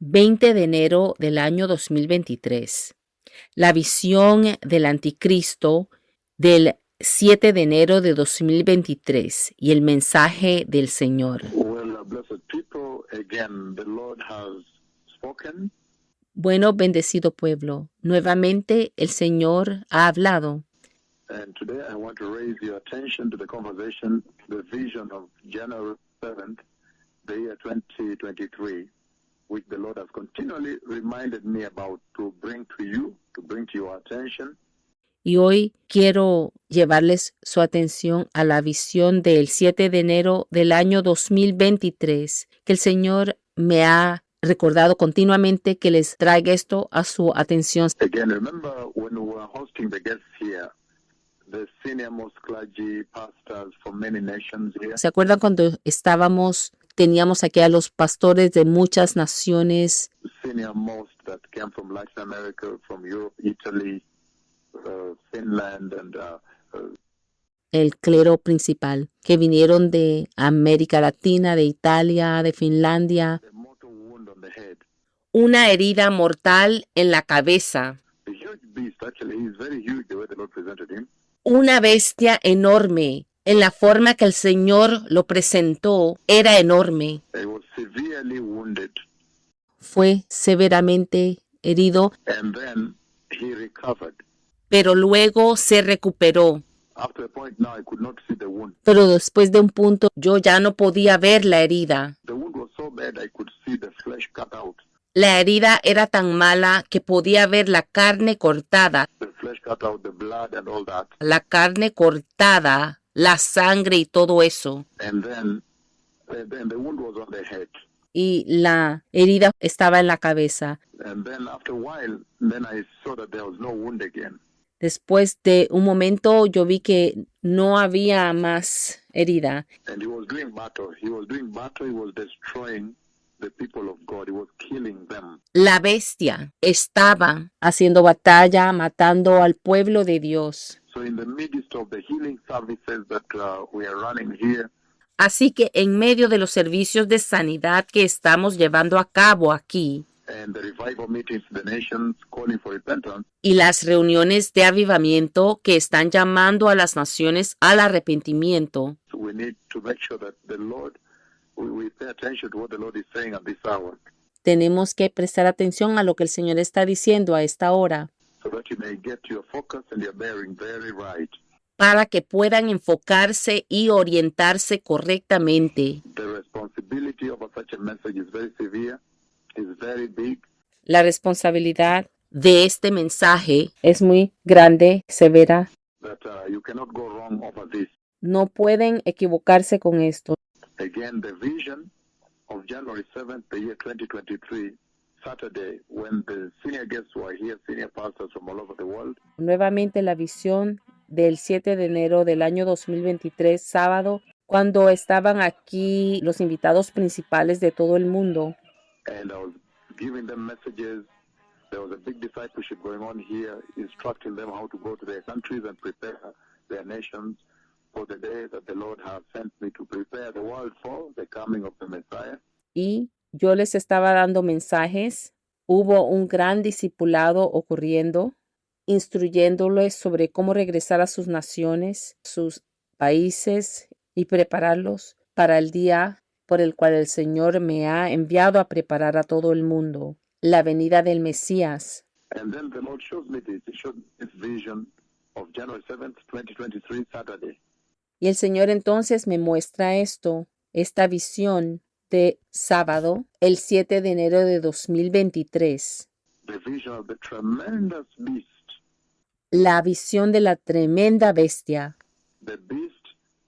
20 de enero del año 2023. La visión del anticristo del 7 de enero de 2023 y el mensaje del Señor. Blessed people, again, the Lord has spoken. Bueno, bendecido pueblo, nuevamente el Señor ha hablado. And today I want to raise your attention to the conversation, the vision of January 7th, the year 2023, which the Lord has continually reminded me about to bring to your attention. Y hoy quiero llevarles su atención a la visión del 7 de enero del año 2023, que el Señor me ha recordado continuamente que les traiga esto a su atención. Again, remember when we were hosting the guests here, the senior most clergy pastors from many nations here. ¿Se acuerdan cuando teníamos aquí a los pastores de muchas naciones? Senior most that came from Latin America, from Europe, Italy, Finland, and el clero principal, que vinieron de América Latina, de Italia, de Finlandia. the mortal wound on the head. Una herida mortal en la cabeza. A huge beast, actually, he's very huge the way the Lord presented him. Una bestia enorme. En la forma que el Señor lo presentó, era enorme. He was severely wounded, Fue severamente herido, and then he recovered. pero luego se recuperó. After a point now, I could not see the wound. Pero después de un punto, yo ya no podía ver la herida. The wound was so bad I could see the flesh cut out. La herida era tan mala que podía ver la carne cortada. The flesh cut out, the blood and all that. La carne cortada, la sangre y todo eso. And then the wound was on the head. Y la herida estaba en la cabeza. And then after a while, then I saw that there was no wound again. Después de un momento yo vi que no había más herida. And he was doing battle. He was destroying the people of God. He was killing them. La bestia estaba haciendo batalla, matando al pueblo de Dios. So in the midst of the healing services that we are running here, Así que en medio de los servicios de sanidad que estamos llevando a cabo aquí and the revival meetings to the nations calling for repentance, y las reuniones de avivamiento que están llamando a las naciones al arrepentimiento, so we need to make sure that the Lord, we pay attention to what the Lord is saying at this hour, tenemos que prestar atención a lo que el Señor está diciendo a esta hora so that you may get your focus and your bearing very right. para que puedan enfocarse y orientarse correctamente. The responsibility of such a message is very severe, is very big. La responsabilidad de este mensaje es muy grande, severa. That you cannot go wrong over this. No pueden equivocarse con esto. Again, the vision of January 7th, the year 2023, Saturday, when the senior guests were here, senior pastors from all over the world, Nuevamente la visión del 7 de enero del año 2023, sábado, cuando estaban aquí los invitados principales de todo el mundo. and I was giving them messages. There was a big discipleship going on here, instructing them how to go to their countries and prepare their nations for the day that the Lord has sent me to prepare the world for the coming of the Messiah. Y yo les estaba dando mensajes. Hubo un gran discipulado ocurriendo, instruyéndoles sobre cómo regresar a sus naciones, sus países y prepararlos para el día por el cual el Señor me ha enviado a preparar a todo el mundo, la venida del Mesías. And then the Lord shows me this. He showed this vision of January 7th, 2023, Saturday. Y el Señor entonces me muestra esta visión de sábado, el 7 de enero de 2023. The vision of the tremendous beast, La visión de la tremenda bestia, the beast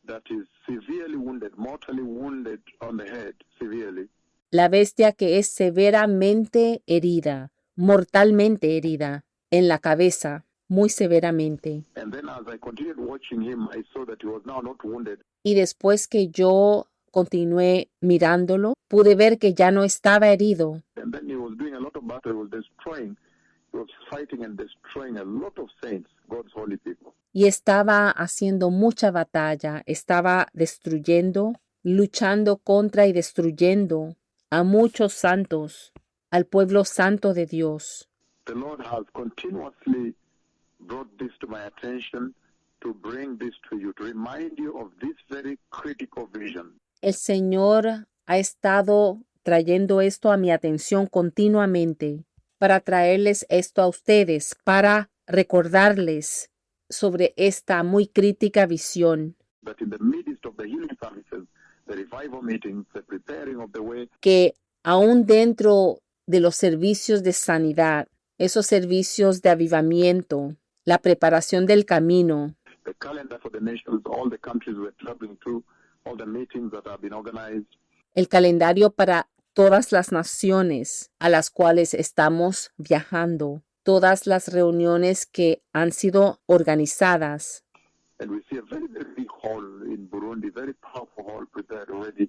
that is severely wounded, mortally wounded on the head, severely. la bestia que es severamente herida, mortalmente herida, en la cabeza, muy severamente. And then as I continued watching him, I saw that he was now not wounded. Y después que yo continué mirándolo, pude ver que ya no estaba herido. And then he was doing a lot of battle. He was fighting and destroying a lot of saints, God's holy people. Y estaba haciendo mucha batalla, estaba destruyendo, luchando contra y destruyendo a muchos santos. al pueblo santo de Dios. The Lord has continuously brought this to my attention to bring this to you, to remind you of this very critical vision. El Señor ha estado trayendo esto a mi atención continuamente para traerles esto a ustedes, para recordarles sobre esta muy crítica visión, That in the midst of the healing services, the revival meetings, the preparing of the way, que aún dentro de los servicios de sanidad, esos servicios de avivamiento, la preparación del camino, the calendar for the nations, all the countries we're traveling to, all the meetings that have been organized, el calendario para todas las naciones a las cuales estamos viajando, todas las reuniones que han sido organizadas. and we see a very, very big hall in Burundi, very powerful hall prepared already,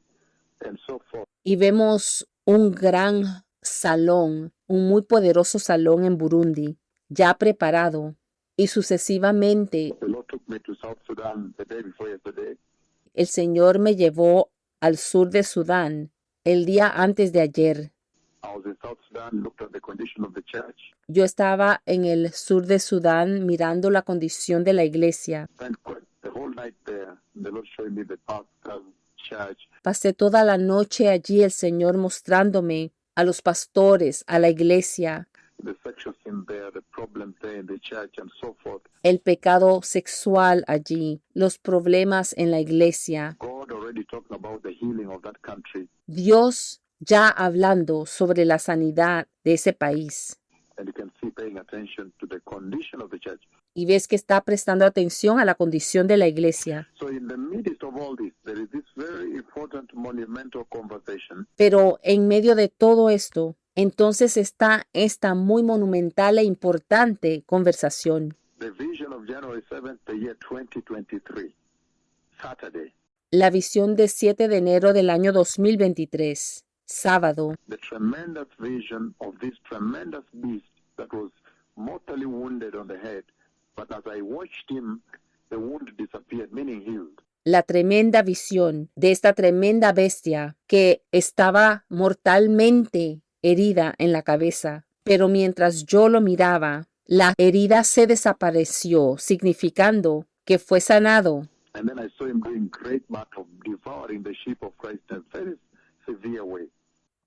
and so forth. Y vemos un gran salón, un muy poderoso salón en Burundi, ya preparado. Y sucesivamente The Lord took me to South Sudan the day before yesterday, el Señor me llevó al sur de Sudán el día antes de ayer. I was in South Sudan, looked at the condition of the church, Yo estaba en el sur de Sudán mirando la condición de la iglesia. spent quite the whole night there. The Lord showing me the pastor's church, Pasé toda la noche allí el Señor mostrándome a los pastores, a la iglesia, the sexual sin there, the problems there in the church, and so forth. el pecado sexual allí, los problemas en la iglesia. God already talking about the healing of that country, Dios ya hablando sobre la sanidad de ese país. and you can see paying attention to the condition of the church. Y ves que está prestando atención a la condición de la iglesia. So in the midst of all this, there is this very important monumental conversation Pero en medio de todo esto, entonces está esta muy monumental e importante conversación. the vision of January 7th, the year 2023, Saturday, La visión de 7 de enero del año 2023, sábado. the tremendous vision of this tremendous beast that was mortally wounded on the head. But as I watched him, the wound disappeared, meaning healed. La tremenda visión de esta tremenda bestia que estaba mortalmente herida en la cabeza. Pero mientras yo lo miraba, la herida se desapareció, significando que fue sanado. And then I saw him doing great battle, devouring the sheep of Christ in a very severe way.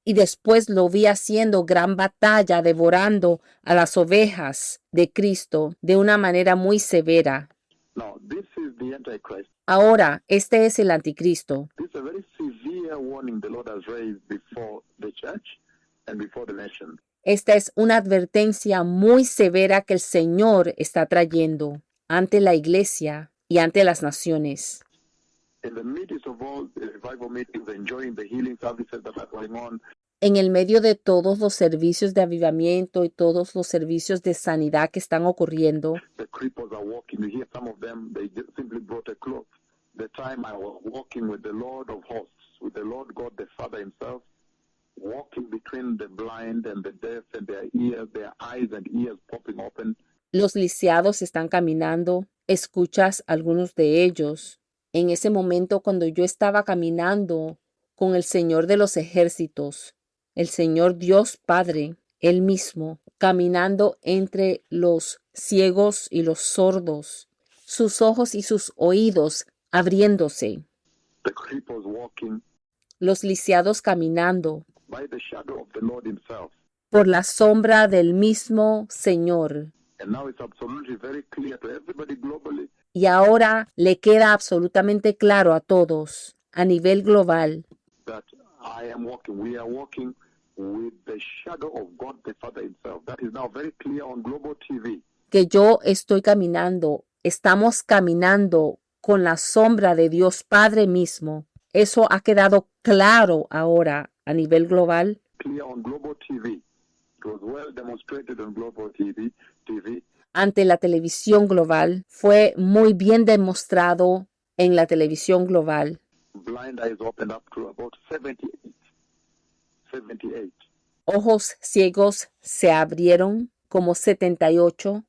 Y después lo vi haciendo gran batalla, devorando a las ovejas de Cristo de una manera muy severa. Now, this is the Antichrist. Ahora, este es el anticristo. This is a very severe warning the Lord has raised before the church and before the nation. Esta es una advertencia muy severa que el Señor está trayendo ante la iglesia y ante las naciones. In the midst of all the revival meetings, enjoying the healing services that are going on, En el medio de todos los servicios de avivamiento y todos los servicios de sanidad que están ocurriendo, the cripples are walking. You hear some of them, they just simply brought a cloth. The time I was walking with the Lord of hosts, with the Lord God the Father himself, walking between the blind and the deaf and their ears, their eyes and ears popping open. los lisiados están caminando. Escuchas algunos de ellos. En ese momento cuando yo estaba caminando con el Señor de los ejércitos, el Señor Dios Padre, Él mismo, caminando entre los ciegos y los sordos, sus ojos y sus oídos abriéndose, The cripples walking los lisiados caminando by the shadow of the Lord himself. por la sombra del mismo Señor. And now it's absolutely very clear to everybody globally Y ahora le queda absolutamente claro a todos, a nivel global, that we are walking with the shadow of God the Father himself. That is now very clear on global TV. que yo estoy caminando, estamos caminando con la sombra de Dios Padre mismo. Eso ha quedado claro ahora a nivel global. Clear on global TV. It was well demonstrated on global TV. Ante la televisión global, fue muy bien demostrado en la televisión global. Blind eyes opened up to about 78. Ojos ciegos se abrieron como 78.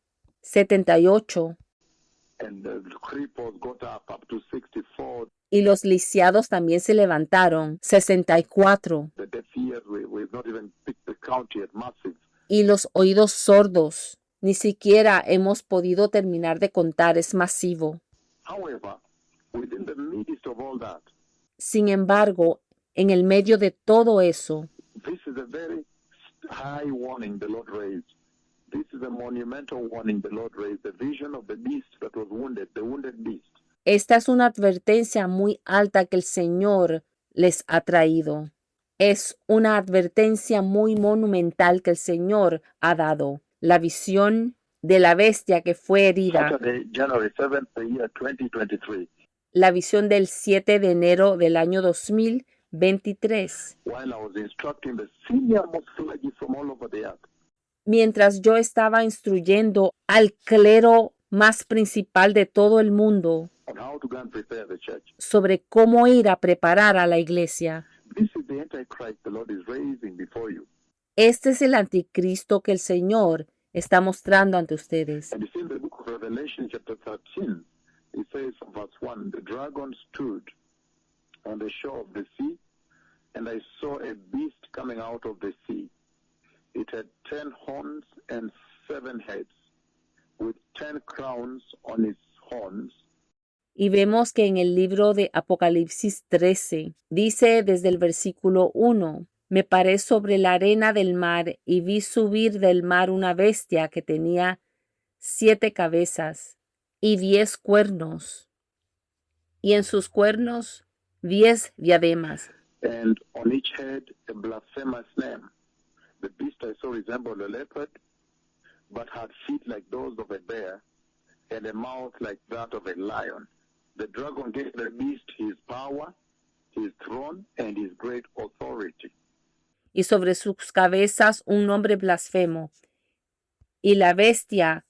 And the cripples got up to 64. Y los lisiados también se levantaron, 64. The deaf ears, we've not even picked the count yet, massive. Y los oídos sordos. Ni siquiera hemos podido terminar de contar, es masivo. However, within the midst of all that, Sin embargo, en el medio de todo eso, this is a very high warning the Lord raised. This is a monumental warning the Lord raised. The vision of the beast that was wounded, the wounded beast. esta es una advertencia muy alta que el Señor les ha traído. Es una advertencia muy monumental que el Señor ha dado. La visión de la bestia que fue herida. Saturday, January 7th, the year 2023. La visión del 7 de enero del año 2023. While I was instructing the senior most clergy from all over the earth, Mientras yo estaba instruyendo al clero más principal de todo el mundo on how to go and prepare the church. sobre cómo ir a preparar a la iglesia. This is the Antichrist the Lord is raising before you. Este es el anticristo que el Señor está mostrando ante ustedes. And you see in the book of Revelation chapter 13, it says from verse 1, the dragon stood on the shore of the sea, and I saw a beast coming out of the sea. It had 10 horns and 7 heads, with 10 crowns on its horns. Y vemos que en el libro de Apocalipsis 13 dice desde el versículo 1, me paré sobre la arena del mar y vi subir del mar una bestia que tenía 7 cabezas y 10 cuernos, y en sus cuernos 10 diademas. And on each head a blasphemous name. The beast I saw resembled a leopard, but had feet like those of a bear, and a mouth like that of a lion. The dragon gave the beast his power, his throne, and his great authority. Y sobre sus cabezas un nombre blasfemo. Y la bestia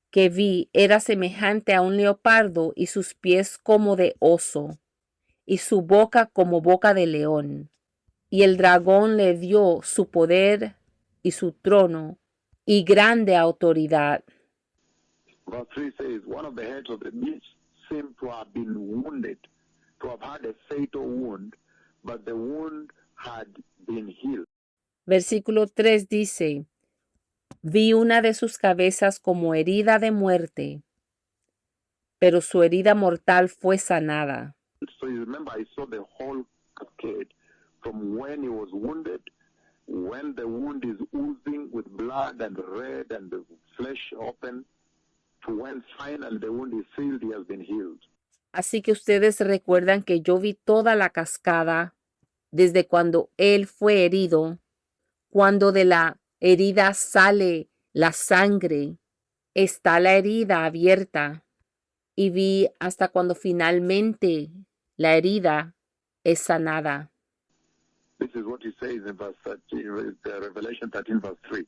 que vi era semejante a un leopardo y sus pies como de oso, y su boca como boca de león. Y el dragón le dio su poder y su trono y grande autoridad. Verse 3 says, one of the heads of the beast seemed to have been wounded, to have had a fatal wound, but the wound had been healed. Versículo 3 dice, vi una de sus cabezas como herida de muerte, pero su herida mortal fue sanada. So you remember, I saw the whole cascade from when he was wounded, when the wound is oozing with blood and red and the flesh open, to when finally the wound is sealed, he has been healed. Así que ustedes recuerdan que yo vi toda la cascada desde cuando él fue herido, cuando de la herida sale la sangre, está la herida abierta, y vi hasta cuando finalmente la herida es sanada. This is what he says in verse 13, Revelation 13, verse 3.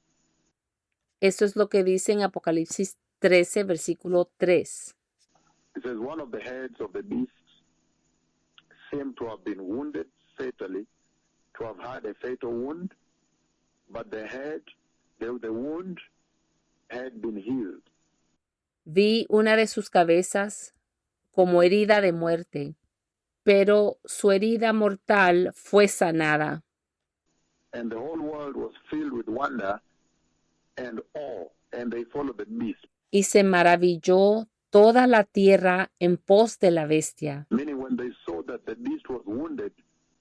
Esto es lo que dice en Apocalipsis 13, versículo 3. It says, one of the heads of the beast seemed to have been wounded fatally, to have had a fatal wound, but the wound had been healed. Vi una de sus cabezas como herida de muerte, pero su herida mortal fue sanada. And the whole world was filled with wonder and awe, and they followed the beast. Y se maravilló toda la tierra en pos de la bestia. Meaning when they saw that the beast was wounded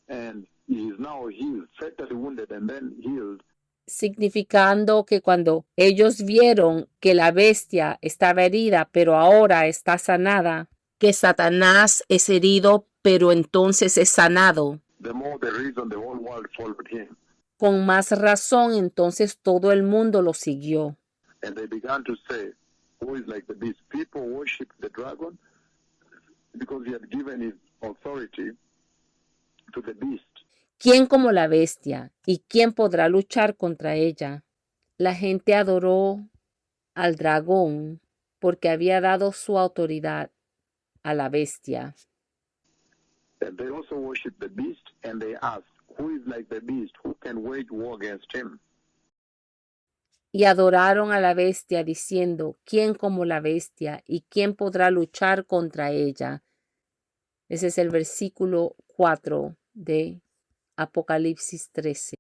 and he is now healed, fatally wounded and then healed, Significando que cuando ellos vieron que la bestia estaba herida, pero ahora está sanada, que Satanás es herido, pero entonces es sanado, the more the reason the whole world followed him. con más razón entonces todo el mundo lo siguió. And they began to say, who is like the beast? People worship the dragon because he had given his authority to the beast. ¿Quién como la bestia? ¿Y quién podrá luchar contra ella? La gente adoró al dragón porque había dado su autoridad a la bestia. And they also worship the beast, and they ask, who is like the beast? Who can wage war against him? Y adoraron a la bestia diciendo, ¿quién como la bestia? ¿Y quién podrá luchar contra ella? Ese es el versículo 4 de Apocalipsis 13.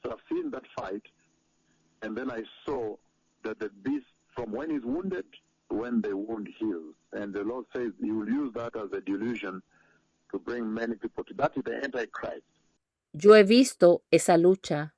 So I've seen that fight, and then I saw that the beast, from when he's wounded, when the wound heals. And the Lord says He will use that as a delusion to bring many people to that is the Antichrist. Yo he visto esa lucha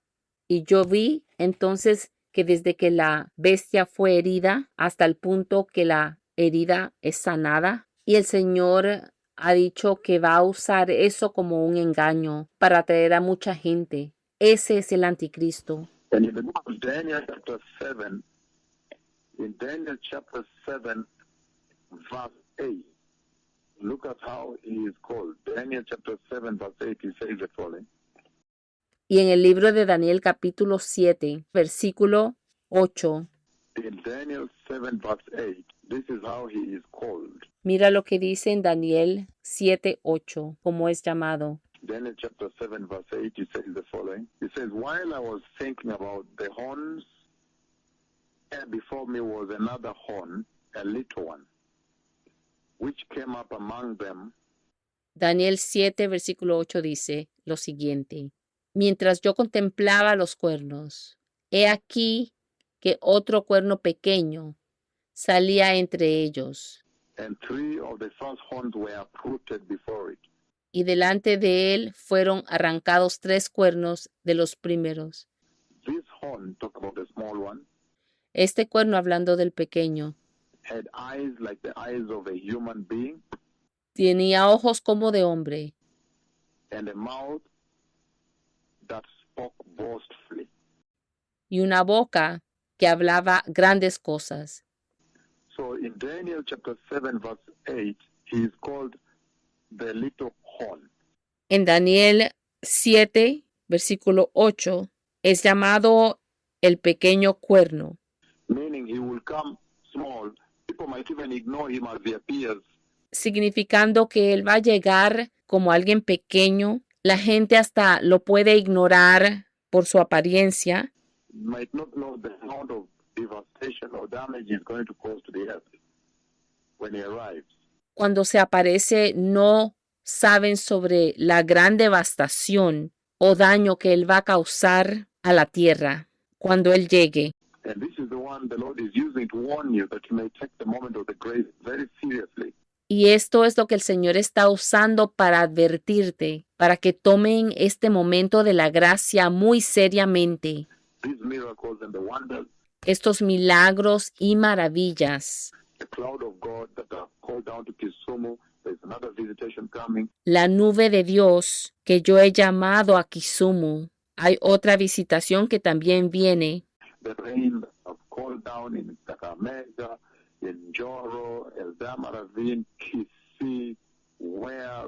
y yo vi entonces que desde que la bestia fue herida hasta el punto que la herida es sanada y el Señor ha dicho que va a usar eso como un engaño para atraer a mucha gente. Ese es el anticristo. And in the book of Daniel chapter 7, in Daniel chapter 7, verse 8, look at how he is called. Daniel chapter 7, verse 8, he says the following. Y en el libro de Daniel capítulo 7, versículo 8, In Daniel 7, verse 8, this is how he is called. mira lo que dice en Daniel 7, 8, como es llamado. Daniel chapter 7, verse 8, he says the following. He says, while I was thinking about the horns, there before me was another horn, a little one, which came up among them. Daniel 7, versículo 8 dice lo siguiente. Mientras yo contemplaba los cuernos, he aquí que otro cuerno pequeño salía entre ellos, And three of the first horns were uprooted before it. y delante de él fueron arrancados 3 cuernos de los primeros. This horn, talk about the small one, Este cuerno, hablando del pequeño, had eyes like the eyes of a human being, tenía ojos como de hombre and a mouth that spoke boastfully. y una boca que hablaba grandes cosas. So in Daniel chapter 7, verse 8, he is called the little horn. En Daniel 7, versículo 8, es llamado el pequeño cuerno, Meaning he will come small. People might even ignore him as he appears. significando que él va a llegar como alguien pequeño. La gente hasta lo puede ignorar por su apariencia. Might not know the amount of devastation or damage he's going to cause to the earth when he arrives. Cuando se aparece, no saben sobre la gran devastación o daño que él va a causar a la tierra cuando él llegue. And this is the one the Lord is using to warn you that you may take the moment of the grace very seriously. Y esto es lo que el Señor está usando para advertirte, para que tomen este momento de la gracia muy seriamente. These miracles and the wonders, Estos milagros y maravillas. the cloud of God that are called down to Kisumu, there's another visitation coming. La nube de Dios que yo he llamado a Kisumu. Hay otra visitación que también viene. The rain that have called down in Kakamega, in Joro, Eldama Ravine, Kisii, where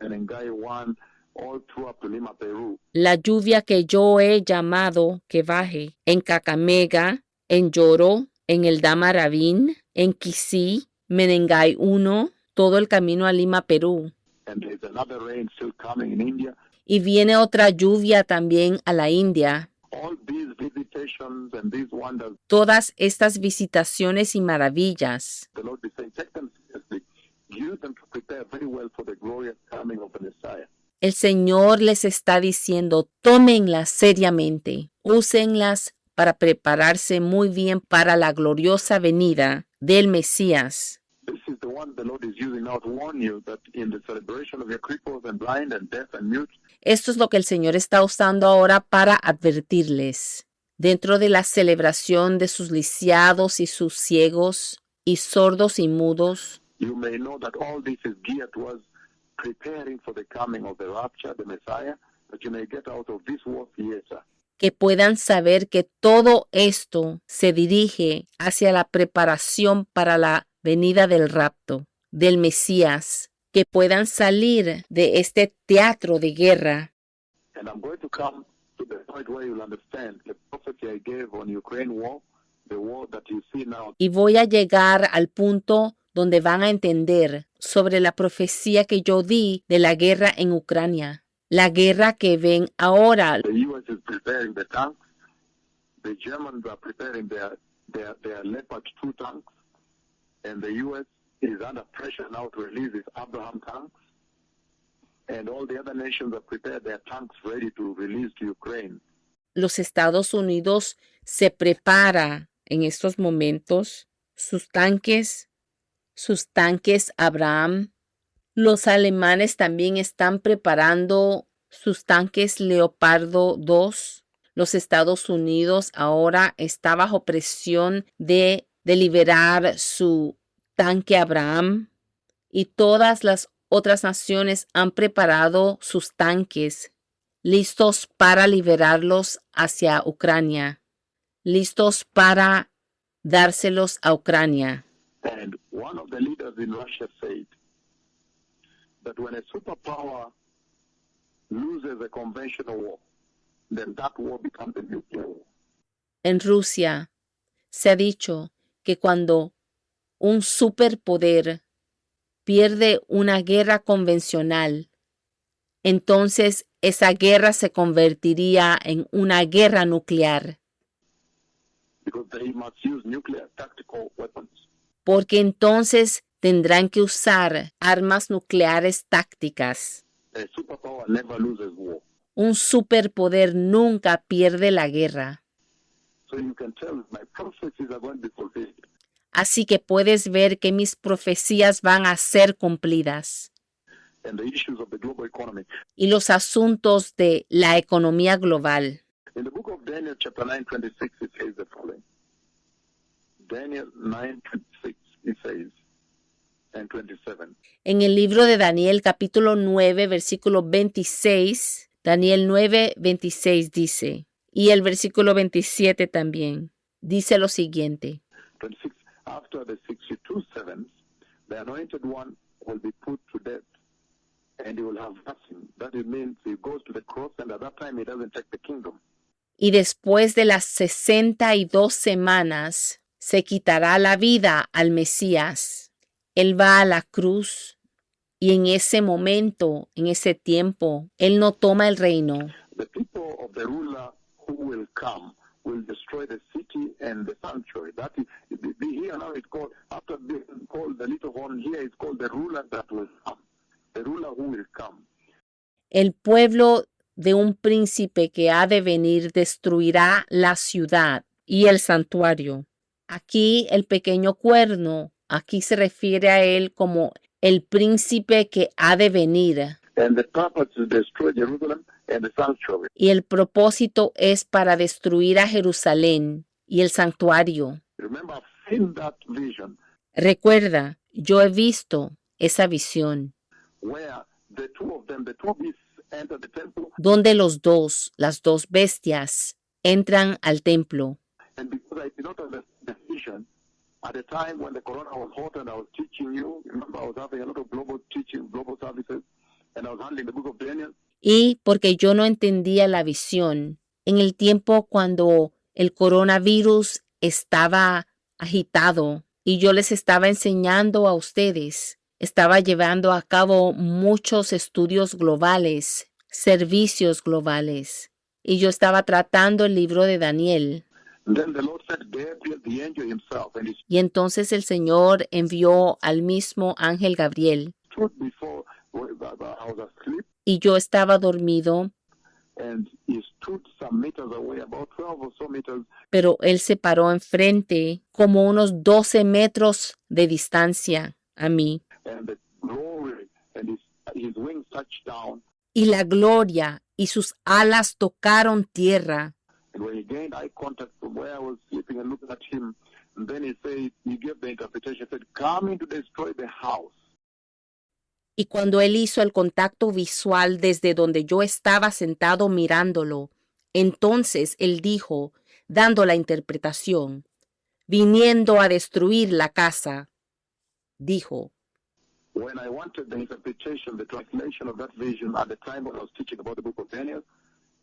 Menengai 1, all through up to Lima, Peru. La lluvia que yo he llamado que baje en Kakamega, en Lloro, en Eldama Ravine, en Kisii, Menengai 1, todo el camino a Lima, Perú. And there's another rain still coming in India. Y viene otra lluvia también a la India. All these visitations and these wonders, Todas estas visitaciones y maravillas, the Lord is saying, take them seriously. Use them to prepare very well for the glorious coming of the Messiah. el Señor les está diciendo, tómenlas seriamente, úsenlas para prepararse muy bien para la gloriosa venida del Mesías. This is the one the Lord is using now to warn you that in the celebration of your cripples and blind and deaf and mute, Esto es lo que el Señor está usando ahora para advertirles. Dentro de la celebración de sus lisiados y sus ciegos y sordos y mudos, you may know that all this is geared towards preparing for the coming of the rapture, the Messiah, that you may get out of this war theater. que puedan saber que todo esto se dirige hacia la preparación para la venida del rapto, del Mesías, que puedan salir de este teatro de guerra. And I'm going to come to the point where you'll understand the prophecy I gave on Ukraine war, the war that you see now. Y voy a llegar al punto donde van a entender sobre la profecía que yo di de la guerra en Ucrania, la guerra que ven ahora. The U.S. is preparing the tanks. The Germans are preparing their Leopard 2 tanks. And the U.S. is under pressure now to release its Abraham tanks. And all the other nations have prepared their tanks ready to release to Ukraine. los Estados Unidos se prepara en estos momentos sus tanques Abraham. Los alemanes también están preparando sus tanques Leopardo 2. Los Estados Unidos ahora está bajo presión de liberar su tanque Abraham, y todas las otras naciones han preparado sus tanques listos para liberarlos hacia Ucrania, listos para dárselos a Ucrania. And one of the leaders in Russia said that when a superpower loses a conventional war, then that war becomes a nuclear war. En Rusia se ha dicho que cuando un superpoder pierde una guerra convencional, entonces esa guerra se convertiría en una guerra nuclear. Because they must use nuclear tactical weapons. Porque entonces tendrán que usar armas nucleares tácticas. A superpower never loses war. Un superpoder nunca pierde la guerra. So you can tell my prophecies are going to be fulfilled. Así que puedes ver que mis profecías van a ser cumplidas. And the issues of the global economy. Y los asuntos de la economía global. In the book of Daniel, chapter 9:26, it says the following. Daniel 9:26, it says, and 27. En el libro de Daniel, capítulo 9, versículo 26, Daniel 9, 26 dice, y el versículo 27 también, dice lo siguiente. 26, after the 62 sevens, the anointed one will be put to death, and he will have nothing. That it means he goes to the cross, and at that time he doesn't take the kingdom. Y después de las 62 semanas, se quitará la vida al Mesías. Él va a la cruz y en ese momento, en ese tiempo, él no toma el reino. The people of the ruler who will come will destroy the city and the sanctuary. That is, here now it's called, after being called the little horn, here it's called the ruler that will come. The ruler who will come. El pueblo de un príncipe que ha de venir destruirá la ciudad y el santuario. Aquí el pequeño cuerno, aquí se refiere a él como el príncipe que ha de venir. And the purpose is to destroy Jerusalem and the sanctuary. Y el propósito es para destruir a Jerusalén y el santuario. Remember, I've seen that vision Recuerda, yo he visto esa visión where the two of them, the two beasts, enter the temple. donde las dos bestias, entran al templo. And because I did not understand the vision, at the time when the corona was hot and I was teaching you, remember I was having a lot of global teaching, global services, and I was handling the book of Daniel. Y porque yo no entendía la visión, en el tiempo cuando el coronavirus estaba agitado y yo les estaba enseñando a ustedes, estaba llevando a cabo muchos estudios globales, servicios globales, y yo estaba tratando el libro de Daniel. Then the Lord said, Gabriel, the angel himself, and he Y entonces el Señor envió al mismo ángel Gabriel, stood before, I was asleep, y yo estaba dormido, and he stood some meters away, about 12 or so meters, pero él se paró enfrente, como unos 12 metros de distancia a mí. and the glory and his wings touched down. Y la gloria y sus alas tocaron tierra. And when he gained eye contact from where I was sleeping and looking at him, and then he said, he gave the interpretation, he said, coming to destroy the house. Y cuando él hizo el contacto visual desde donde yo estaba sentado mirándolo, entonces él dijo, dando la interpretación, viniendo a destruir la casa, dijo, When I wanted the interpretation, the translation of that vision at the time when I was teaching about the book of Daniel,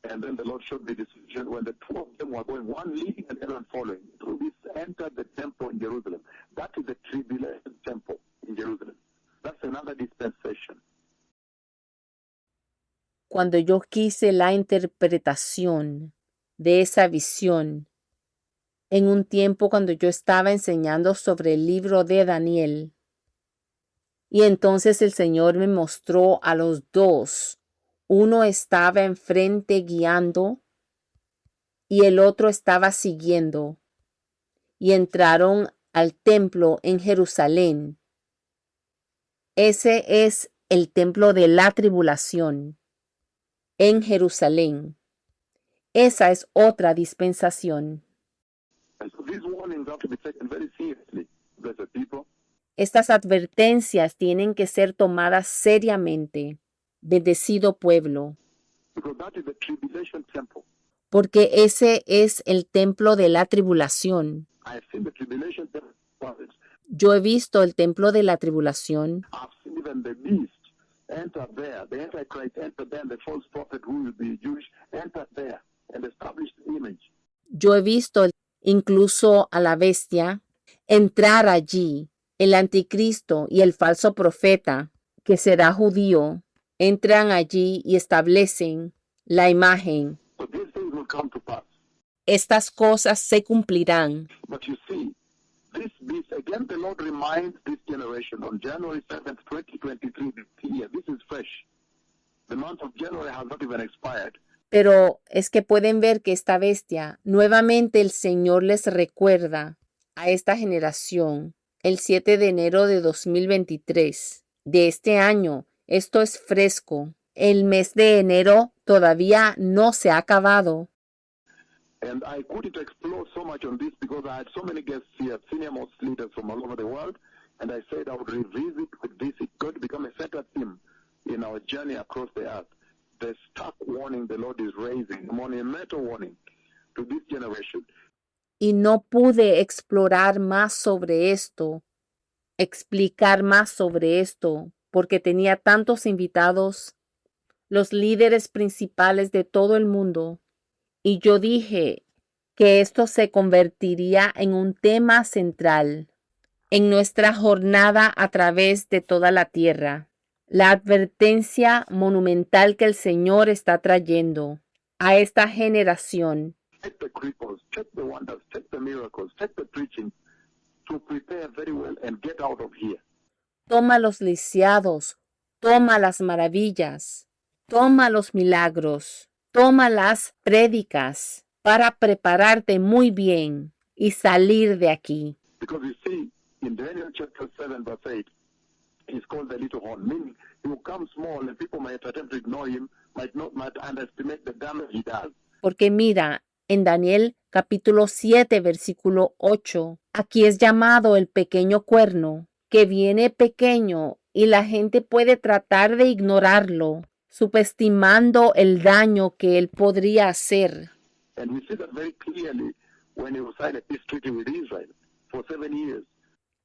and then the Lord showed me this vision when the two of them were going, one leading and the other following. Through this entered the temple in Jerusalem. That is the tribulation temple in Jerusalem. That's another dispensation. cuando yo quise la interpretación de esa visión, en un tiempo cuando yo estaba enseñando sobre el libro de Daniel, y entonces el Señor me mostró a los dos. Uno estaba enfrente guiando y el otro estaba siguiendo, y entraron al templo en Jerusalén. Ese es el templo de la tribulación en Jerusalén. Esa es otra dispensación. And so these warnings have to be taken very seriously, blessed people. Estas advertencias tienen que ser tomadas seriamente, bendecido pueblo, Because that is the tribulation temple. porque ese es el templo de la tribulación. I have seen the tribulation temple. Yo he visto el templo de la tribulación. I've seen even the beast enter there. The Antichrist enter there, and the false prophet who will be Jewish enter there and establish the image. Yo he visto incluso a la bestia entrar allí. El anticristo y el falso profeta, que será judío, entran allí y establecen la imagen. So these things will come to pass. Estas cosas se cumplirán. But you see, this beast, again, the Lord reminds this generation on January 7th, 2023, this year. This is fresh. The month of January has not even expired. Pero es que pueden ver que esta bestia, nuevamente el Señor les recuerda a esta generación, el 7 de enero de 2023, de este año. Esto es fresco. El mes de enero todavía no se ha acabado. And I couldn't explore so much on this because I had so many guests here, senior most leaders from all over the world, and I said I would revisit with this. It's going to become a center theme in our journey across the earth. The stark warning the Lord is raising, a monumental warning to this generation. Y no pude explorar más sobre esto, explicar más sobre esto, porque tenía tantos invitados, los líderes principales de todo el mundo, y yo dije que esto se convertiría en un tema central en nuestra jornada a través de toda la tierra. La advertencia monumental que el Señor está trayendo a esta generación. Check the cripples, check the wonders, check the miracles, check the preaching to prepare very well and get out of here. Toma los lisiados, toma las maravillas, toma los milagros, toma las prédicas para prepararte muy bien y salir de aquí. Because you see, in Daniel chapter 7, verse 8, he's called the little horn, meaning he will come small and people might attempt to ignore him, might underestimate the damage he does. Porque mira, en Daniel capítulo 7, versículo 8, aquí es llamado el pequeño cuerno, que viene pequeño y la gente puede tratar de ignorarlo, subestimando el daño que él podría hacer. And we see that very clearly when he signed a peace treaty with Israel for 7 years.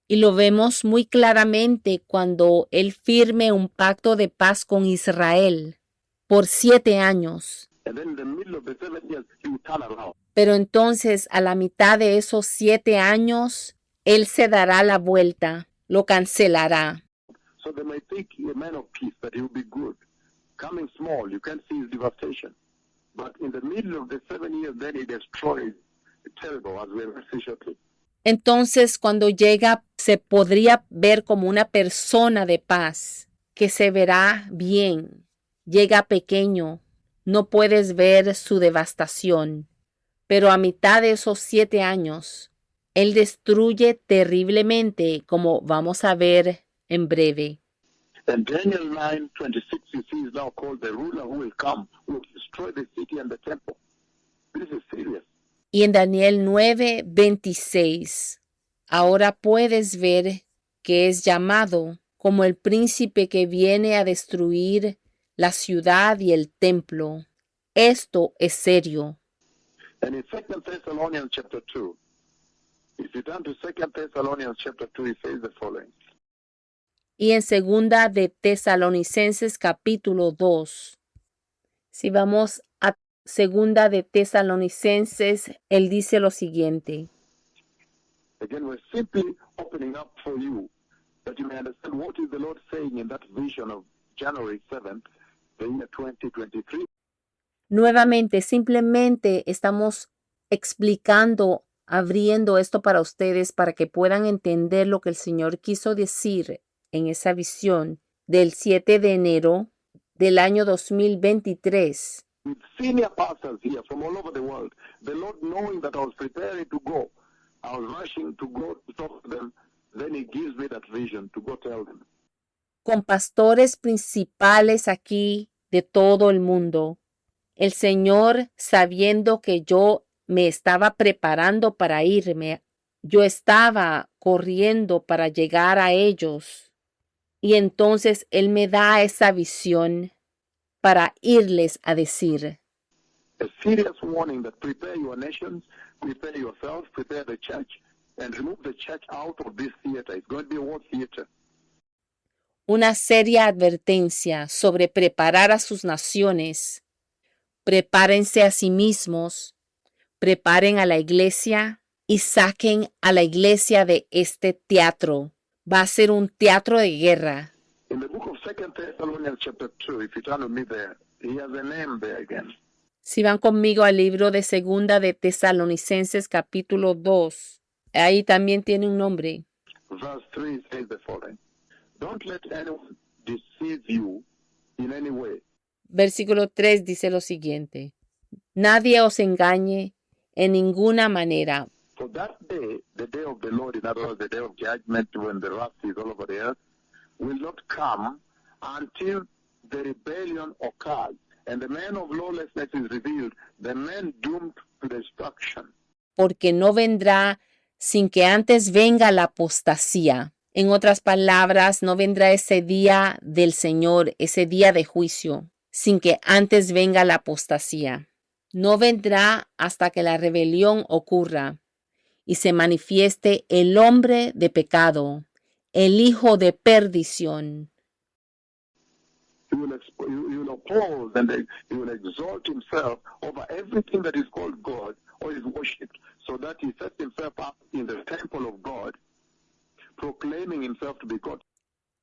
Y lo vemos muy claramente cuando él firme un pacto de paz con Israel por 7 años. And then in the middle of the 7 years, he will turn around. Pero entonces a la mitad de esos 7 años, él se dará la vuelta, lo cancelará. So they may think a man of peace, that he will be good. Coming small, you can't see his devastation. But in the middle of the 7 years, then he destroys. Terrible, as we will see shortly. Entonces, cuando llega, se podría ver como una persona de paz, que se verá bien. Llega pequeño, no puedes ver su devastación. Pero a mitad de esos 7 años, él destruye terriblemente, como vamos a ver en breve. And Daniel 9:26, you see, is now called the ruler who will come, who will destroy the city and the temple. This is serious. Y en Daniel 9:26, ahora puedes ver que es llamado como el príncipe que viene a destruir la ciudad y el templo. Esto es serio. And in 2 Thessalonians chapter 2, if you turn to 2 Thessalonians chapter 2, it says the following. Y en segunda de Tesalonicenses capítulo 2, si vamos a segunda de Tesalonicenses, él dice lo siguiente. Again, we're simply opening up for you that you may understand what is the Lord saying in that vision of January 7th, the year 2023. Nuevamente, simplemente estamos explicando, abriendo esto para ustedes para que puedan entender lo que el Señor quiso decir en esa visión del 7 de enero del año 2023. with senior pastors here from all over the world. The Lord, knowing that I was preparing to go, I was rushing to go to talk to them. Then He gives me that vision to go tell them. Con pastores principales aquí de todo el mundo. El Señor, sabiendo que yo me estaba preparando para irme, yo estaba corriendo para llegar a ellos. Y entonces Él me da esa visión para irles a decir. A serious warning that prepare your nations, prepare yourselves, prepare the church, and remove the church out of this theater. It's going to be a war theater. Una seria advertencia sobre preparar a sus naciones. Prepárense a sí mismos, preparen a la iglesia y saquen a la iglesia de este teatro. Va a ser un teatro de guerra. In the book of 2 Thessalonians chapter 2, if you turn with me there, he has a name there again. Si van conmigo al libro de Segunda de Tesalonicenses capítulo 2, ahí también tiene un nombre. Verse 3 says the following. Don't let anyone deceive you in any way. Versículo 3 dice lo siguiente. Nadie os engañe en ninguna manera. For that day, the day of the Lord, in other words, the day of judgment when the wrath is all over the earth, will not come until the rebellion occurs and the man of lawlessness is revealed, the man doomed to destruction. Porque no vendrá sin que antes venga la apostasía. En otras palabras, no vendrá ese día del Señor, ese día de juicio, sin que antes venga la apostasía. No vendrá hasta que la rebelión ocurra y se manifieste el hombre de pecado, el hijo de perdición. He will oppose and he will exalt himself over everything that is called God or is worshipped, so that he sets himself up in the temple of God, proclaiming himself to be God.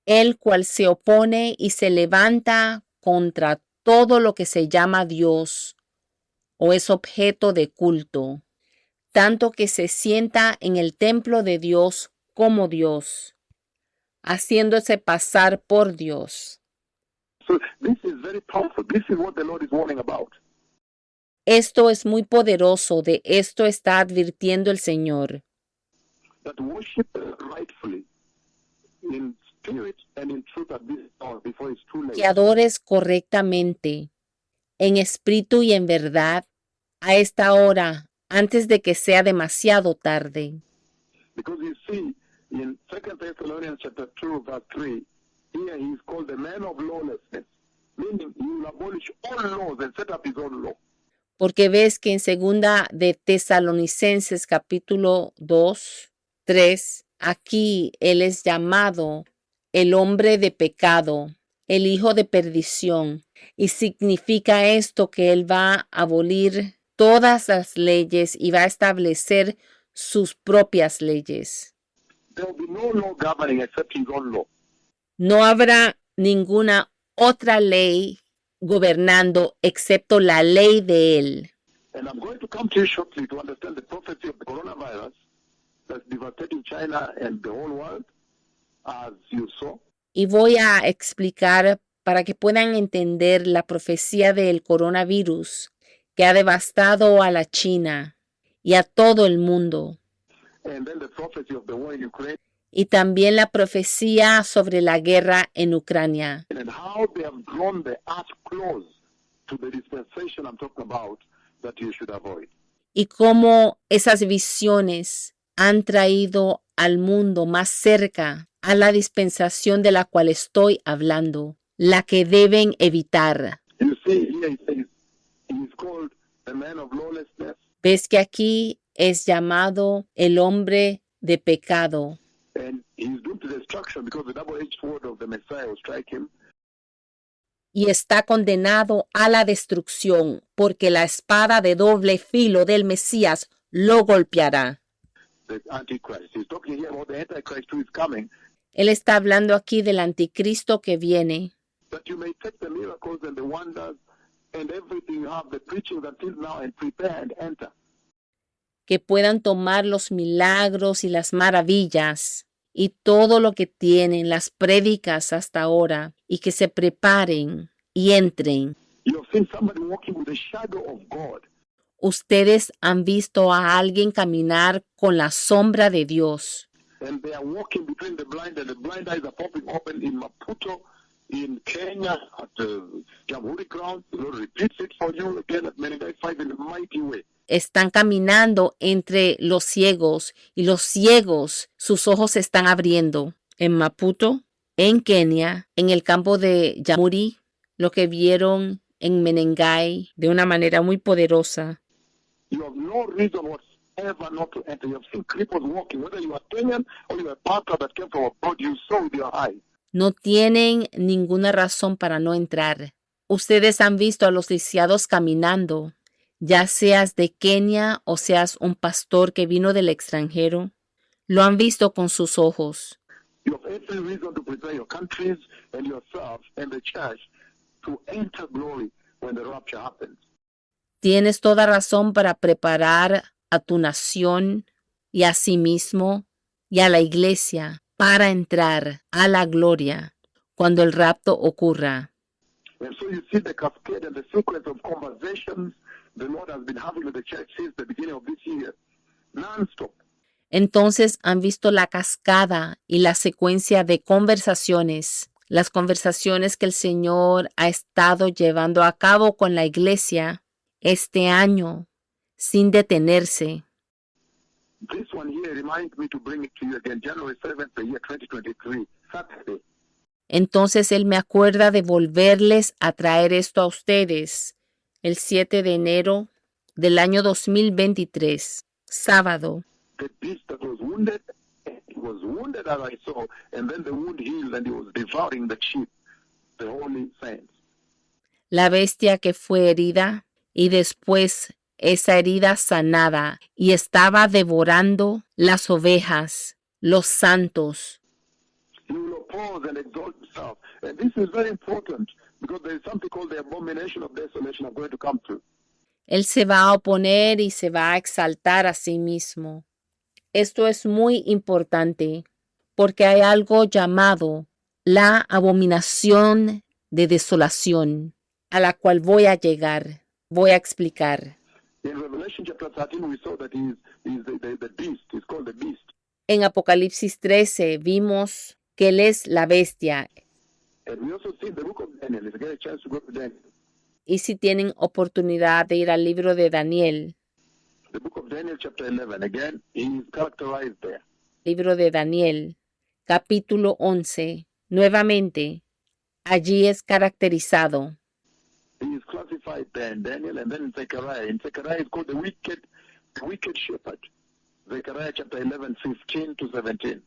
El cual se opone y se levanta contra todo lo que se llama Dios o es objeto de culto, tanto que se sienta en el templo de Dios como Dios, haciéndose pasar por Dios. So this is very powerful. This is what the Lord is warning about. Esto es muy poderoso, de esto está advirtiendo el Señor. That worship rightfully in spirit and in truth at this hour before it's too late. Que adores correctamente, en espíritu y en verdad, a esta hora, antes de que sea demasiado tarde. Because you see, in 2 Thessalonians chapter 2, verse 3, here he is called the man of lawlessness, meaning he will abolish all laws and set up his own law. Porque ves que en segunda de Tesalonicenses capítulo 2, 3, aquí él es llamado el hombre de pecado, el hijo de perdición. Y significa esto que él va a abolir todas las leyes y va a establecer sus propias leyes. There will be no law governing except his own law. No habrá ninguna otra ley gobernando excepto la ley de él. And I'm going to come to you shortly to understand the prophecy of the coronavirus that's devastating China and the whole world, as you saw. Y voy a explicar para que puedan entender la profecía del coronavirus que ha devastado a la China y a todo el mundo. And then the prophecy of the war in Ukraine. Y también la profecía sobre la guerra en Ucrania. And how they have drawn the earth close to the dispensation I'm talking about that you should avoid. Y cómo esas visiones han traído al mundo más cerca a la dispensación de la cual estoy hablando, la que deben evitar. You see, here it says, he is called the man of lawlessness. Ves que aquí es llamado el hombre de pecado. And he is doomed to destruction because the double-edged sword of the Messiah will strike him. Y está condenado a la destrucción, porque la espada de doble filo del Mesías lo golpeará. The Antichrist. He's talking here about the Antichrist who is coming, Él está hablando aquí del anticristo que viene, that you may take the miracles and the wonders and everything you have, the preaching until now, and prepare and enter. que puedan tomar los milagros y las maravillas y todo lo que tienen, las prédicas hasta ahora, y que se preparen y entren. You have seen somebody walking with the shadow of God. Ustedes han visto a alguien caminar con la sombra de Dios. And they are walking between the blind, and the blind eyes are popping open in Maputo, in Kenya, at the Jamhuri ground. The Lord repeats it for you again at Menengai 5 in a mighty way. Están caminando entre los ciegos y los ciegos, sus ojos se están abriendo. En Maputo, en Kenia, en el campo de Jamhuri, lo que vieron en Menengai de una manera muy poderosa. You have no reason whatsoever not to enter. You have seen cripples walking, whether you are Kenyan or you are a pastor that came from abroad, you saw with your eyes. No tienen ninguna razón para no entrar. Ustedes han visto a los lisiados caminando, ya seas de Kenia o seas un pastor que vino del extranjero. Lo han visto con sus ojos. You have every reason to prepare your countries and yourself and the church to enter glory when the rapture happens. Tienes toda razón para preparar a tu nación y a sí mismo y a la iglesia para entrar a la gloria cuando el rapto ocurra. And so you see the cascade and the sequence of conversations the Lord has been having with the church since the beginning of this year, non-stop. Entonces han visto la cascada y la secuencia de conversaciones, las conversaciones que el Señor ha estado llevando a cabo con la iglesia este año, sin detenerse. This one here reminds me to bring it to you again, January 7th, the year 2023, Saturday. Entonces Él me acuerda de volverles a traer esto a ustedes el 7 de enero del año 2023, sábado. The beast that was wounded, he was wounded as I saw, and then the wound healed and he was devouring the sheep, the holy saints. La bestia que fue herida y después esa herida sanada y estaba devorando las ovejas, los santos. He will oppose and exalt himself. And this is very important because there is something called the abomination of desolation I'm going to come to. Él se va a oponer y se va a exaltar a sí mismo. Esto es muy importante porque hay algo llamado la abominación de desolación a la cual voy a llegar, voy a explicar. In Revelation chapter 13, we saw that he is the beast. He's called the beast. En Apocalipsis 13 vimos que él es la bestia. And we also see in the book of Daniel, if you get a chance to go to Daniel, Y si tienen oportunidad de ir al libro de Daniel, the book of Daniel chapter 11, again, he is characterized there. libro de Daniel, capítulo 11, nuevamente, allí es caracterizado. He is classified there in Daniel, and then in Zechariah. In Zechariah, it's called the wicked shepherd. Zechariah chapter 11, 15 to 17.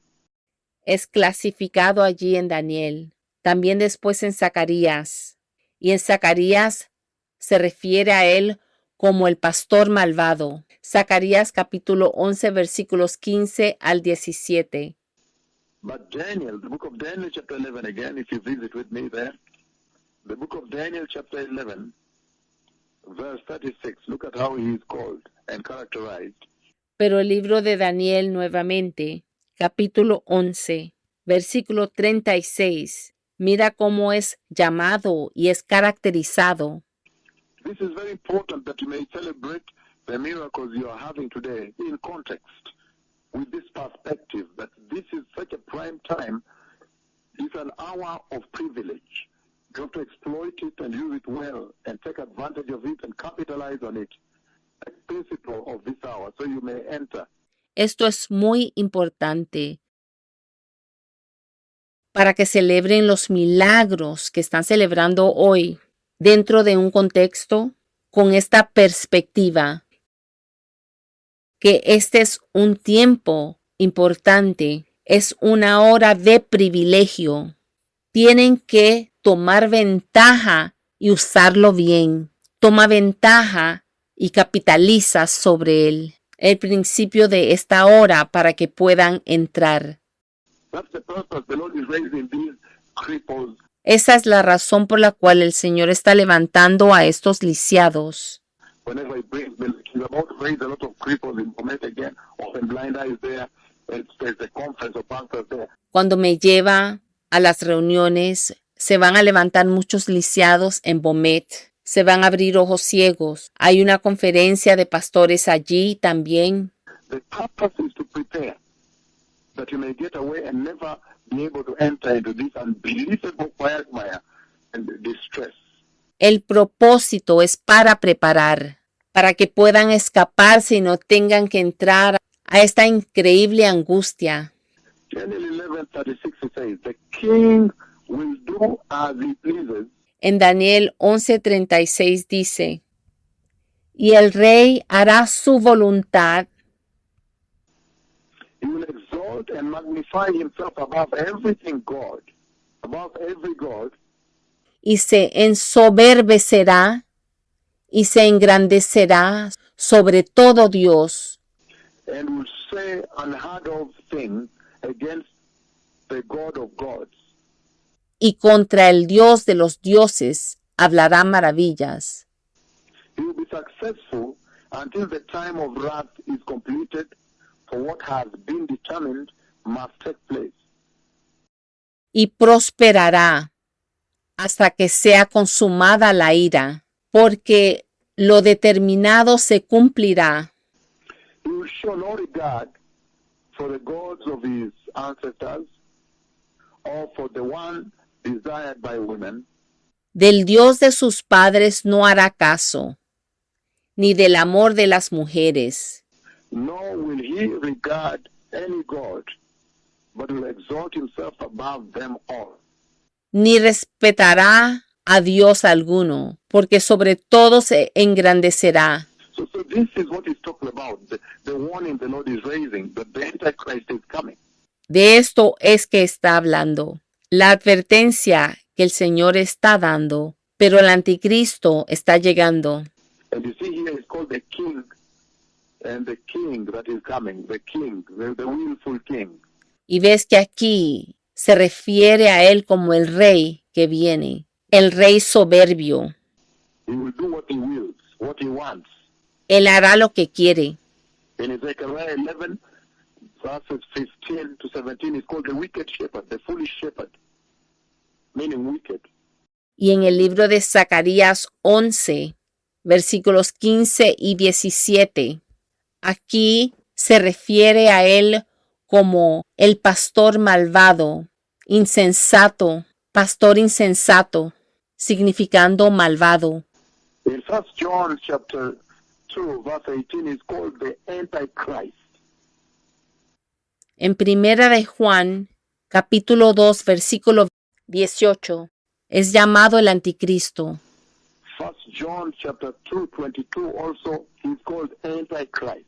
Es clasificado allí en Daniel, también después en Zacarías. Y en Zacarías se refiere a él como el pastor malvado. Zacarías capítulo 11 versículos 15 al 17. But Daniel, the book of Daniel chapter 11 again, if you visit with me there, the book of Daniel chapter 11, verse 36, look at how he is called and characterized. Pero el libro de Daniel nuevamente, capítulo 11, versículo 36, mira cómo es llamado y es caracterizado. This is very important that you may celebrate the miracles you are having today in context with this perspective that this is such a prime time. It's an hour of privilege. You have to exploit it and use it well and take advantage of it and capitalize on it. The principle of this hour, so you may enter. Esto es muy importante para que celebren los milagros que están celebrando hoy dentro de un contexto con esta perspectiva, que este es un tiempo importante, es una hora de privilegio. Tienen que tomar ventaja y usarlo bien. Toma ventaja y capitaliza sobre él. El principio de esta hora para que puedan entrar. That's the purpose the Lord is raising these cripples. Esa es la razón por la cual el Señor está levantando a estos lisiados. Whenever he brings me, he's about to raise a lot of cripples in Bomet again, open blind eyes there. There's a conference of pastors there. Cuando me lleva a las reuniones, se van a levantar muchos lisiados en Bomet. Se van a abrir ojos ciegos. Hay una conferencia de pastores allí también. The purpose is to prepare that you may get away and never be able to enter into this unbelievable quagmire and distress. El propósito es para preparar, para que puedan escaparse y no tengan que entrar a esta increíble angustia. Daniel 11:36 it says, the king will do as he pleases. En Daniel 11:36 dice, y el rey hará su voluntad. He will exalt and magnify himself above everything God, above every God, Y se ensoberbecerá y se engrandecerá sobre todo Dios, and will say unheard of things against the God of gods. y contra el Dios de los dioses hablará maravillas. He will be successful until the time of wrath is completed, for what has been determined must take place. Y prosperará hasta que sea consumada la ira, porque lo determinado se cumplirá. He will show no regard for the gods of his ancestors, or for the one desired by women. Del Dios de sus padres no hará caso, ni del amor de las mujeres, Nor will he regard any god, but will exalt himself above them all. ni respetará a Dios alguno, porque sobre todo se engrandecerá. So this is what he's talking about, the warning the Lord is raising, that the Antichrist is coming. De esto es que está hablando, la advertencia que el Señor está dando, pero el anticristo está llegando. And you see here it's called the king, and the king that is coming, the king, the willful king. Y ves que aquí se refiere a él como el rey que viene, el rey soberbio. He will do what he wills, what he wants. Él hará lo que quiere. In Zechariah 11, verses 15 to 17, it's called the wicked shepherd, the foolish shepherd, meaning wicked. Y en el libro de Zacarías 11, versículos 15 y 17, aquí se refiere a él como el pastor malvado, insensato, pastor insensato, significando malvado. In 1 John chapter 2, verse 18, it's called the Antichrist. En Primera de Juan, capítulo 2, versículo 18, es llamado el anticristo. 1 John chapter 2, 22 also is called Antichrist.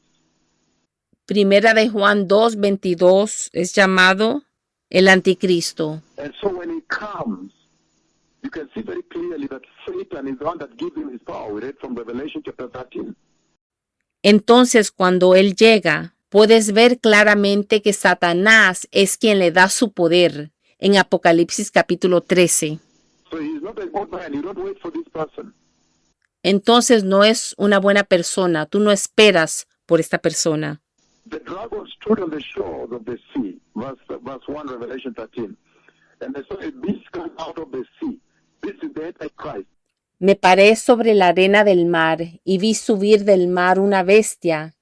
Primera de Juan 2, 22 es llamado el anticristo. And so when he comes, you can see very clearly that Satan is the one that gives him his power. We read from Revelation chapter 13. Entonces, cuando él llega, puedes ver claramente que Satanás es quien le da su poder en Apocalipsis capítulo 13. So he's not a good man. You don't wait for this person. Entonces no es una buena persona, tú no esperas por esta persona. The dragon stood on the shores of the sea, verse 1, Revelation 13. And they saw a beast come out of the sea. This is the Antichrist. Me paré sobre la arena del mar y vi subir del mar una bestia.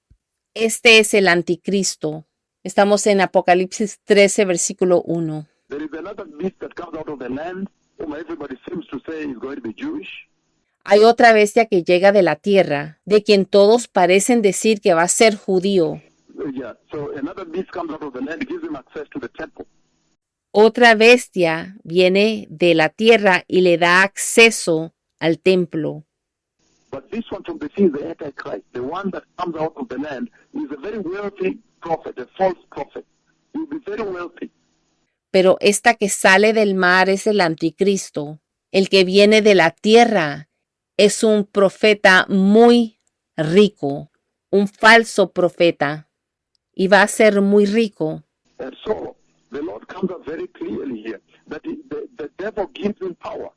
Este es el anticristo. Estamos en Apocalipsis 13, versículo 1. There is another beast that comes out of the land, whom everybody seems to say is going to be Jewish. Hay otra bestia que llega de la tierra, de quien todos parecen decir que va a ser judío. Yeah, so another beast comes out of the land, gives him access to the temple. Otra bestia viene de la tierra y le da acceso al templo. But this one from the sea is the Antichrist. The one that comes out of the land is a very wealthy prophet, a false prophet. He will be very wealthy. Pero esta que sale del mar es el anticristo. El que viene de la tierra es un profeta muy rico, un falso profeta, y va a ser muy rico. And so the Lord comes up very clearly here that the devil gives him power.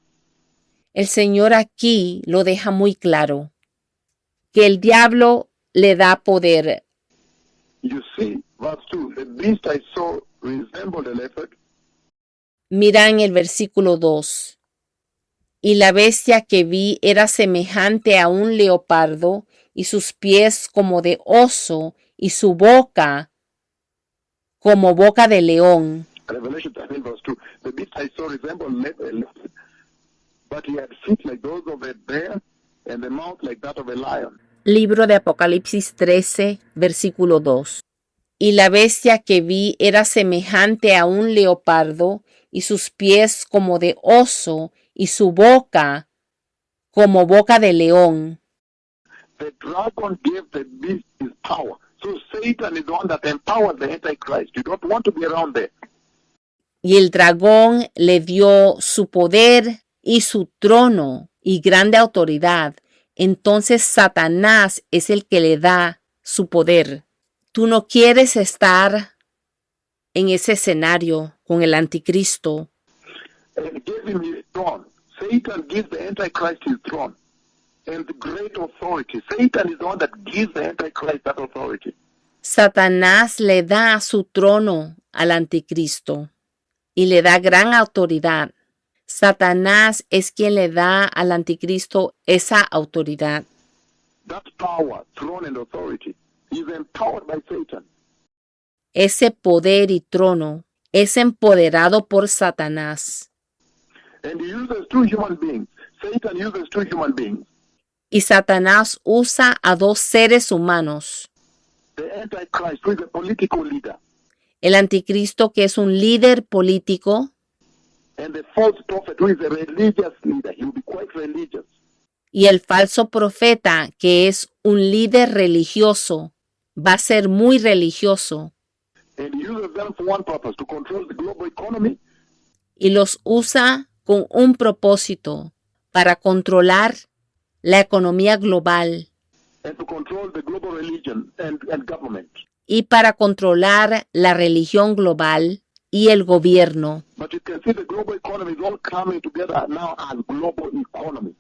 El Señor aquí lo deja muy claro, que el diablo le da poder. You see, verse 2, the beast I saw resembled a leopard. Mira en el versículo 2. Y la bestia que vi era semejante a un leopardo, y sus pies como de oso, y su boca como boca de león. Revelation 13 verse 2. The beast I saw resembled a leopard, but he had feet like those of a bear and a mouth like that of a lion. Libro de Apocalipsis 13, versículo 2. Y la bestia que vi era semejante a un leopardo, y sus pies como de oso, y su boca como boca de león. The dragon gave the beast his power. So Satan is the one that empowers the Antichrist. You don't want to be around there. Y el dragón le dio su poder y su trono y grande autoridad. Entonces Satanás es el que le da su poder. Tú no quieres estar en ese escenario con el anticristo. And gave him his throne. Satan gives the Antichrist his throne and great authority. Satan is the one that gives the Antichrist that authority. Satanás le da su trono al anticristo y le da gran autoridad. Satanás es quien le da al anticristo esa autoridad. That power, throne, and authority is empowered by Satan. Ese poder y trono es empoderado por Satanás. And he uses two human beings. Satan uses two human beings. Y Satanás usa a dos seres humanos. The Antichrist, who is a political leader, El anticristo, que es un líder político, and the false prophet, who is a religious leader. He will be quite religious. y el falso profeta, que es un líder religioso, va a ser muy religioso. And he uses them for one purpose, to control the global economy Y los usa con un propósito para controlar la economía global and to control the global religion and government. y para controlar la religión global y el gobierno. But you can see the global economy is all coming together now as global economy.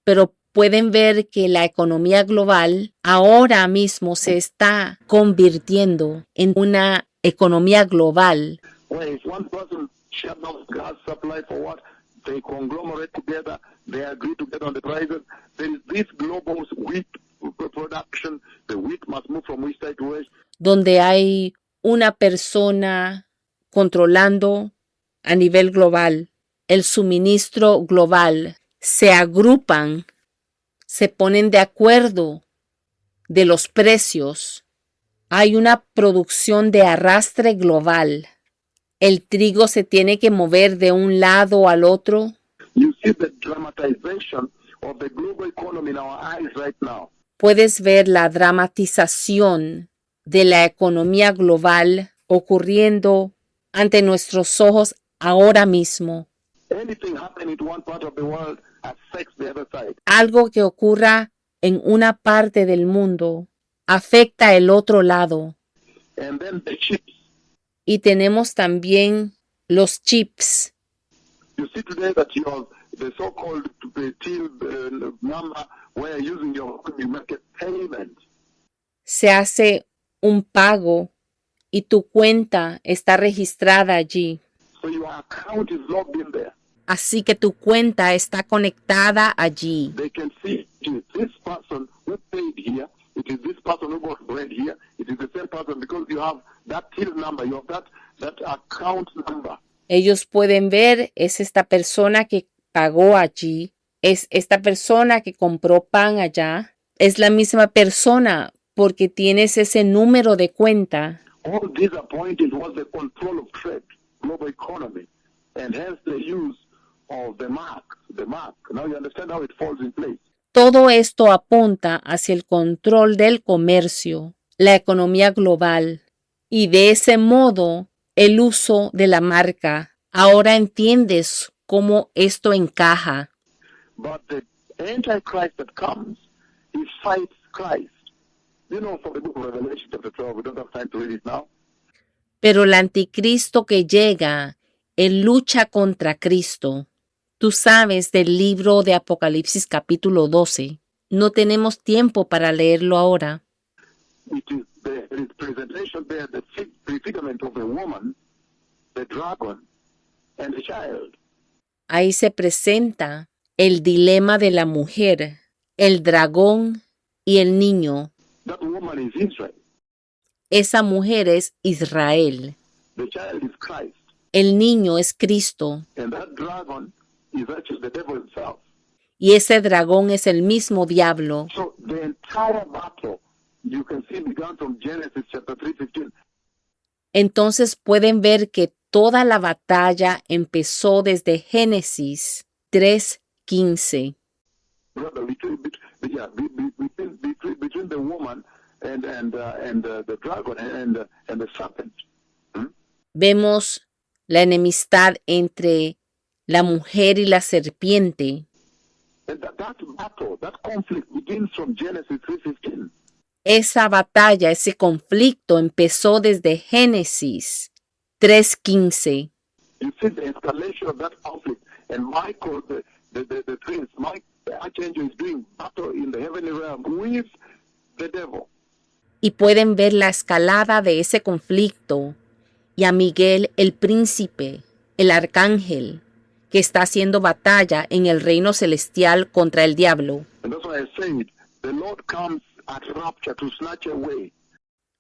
Pero pueden ver que la economía global ahora mismo se está convirtiendo en una economía global. Where if one person shut down gas supply for what, they conglomerate together, they agree together on the prices. There is this global wheat production. The wheat must move from east side to west. Donde hay una persona controlando a nivel global el suministro global, se agrupan, se ponen de acuerdo de los precios. Hay una producción de arrastre global. El trigo se tiene que mover de un lado al otro. You see the dramatization of the global economy in our eyes right now. Puedes ver la dramatización de la economía global ocurriendo ante nuestros ojos ahora mismo. Anything happening to one part of the world affects the other side. Algo que ocurra en una parte del mundo afecta el otro lado. And then the chips. Y tenemos también los chips. You see today that the so-called till number where using your you make a payment. Se hace un pago y tu cuenta está registrada allí. So your account is logged in there. Así que tu cuenta está conectada allí. They can see it is this person who paid here, it is this person who got bread here, it is the same person because you have that till number, you have that account number. Ellos pueden ver, es esta persona que pagó allí, es esta persona que compró pan allá, es la misma persona porque tienes ese número de cuenta. All these are pointing towards the control of trade, global economy, and hence the use of the mark. Now you understand how it falls in place. Todo esto apunta hacia el control del comercio, la economía global y de ese modo el uso de la marca. Ahora entiendes cómo esto encaja. But the Antichrist that comes, he fights Christ. You know, from the book of Revelation chapter 12, we don't have time to read it now. Pero el anticristo que llega, él lucha contra Cristo. Tú sabes del libro de Apocalipsis capítulo 12. No tenemos tiempo para leerlo ahora. It is the representation there, the prefigurement of the woman, the dragon, and the child. Ahí se presenta El dilema de la mujer, el dragón y el niño. That woman is Israel. Esa mujer es Israel. The child is Christ. El niño es Cristo. And that dragon is actually the devil himself. Y ese dragón es el mismo diablo. So the entire battle, you can see, began from Genesis chapter 3:15. Entonces pueden ver que toda la batalla empezó desde Génesis 3:15. Brother, between the woman and the dragon and the serpent. Vemos la enemistad entre la mujer y la serpiente. And that battle, that conflict begins from Genesis 3:15. Esa batalla, ese conflicto empezó desde Génesis 3:15. You see the escalation of that conflict, and Michael, the prince, Mike, the archangel, is doing battle in the heavenly realm with the devil. Y pueden ver la escalada de ese conflicto y a Miguel, el príncipe, el arcángel, que está haciendo batalla en el reino celestial contra el diablo. And that's why I said, the Lord comes at rapture to snatch away.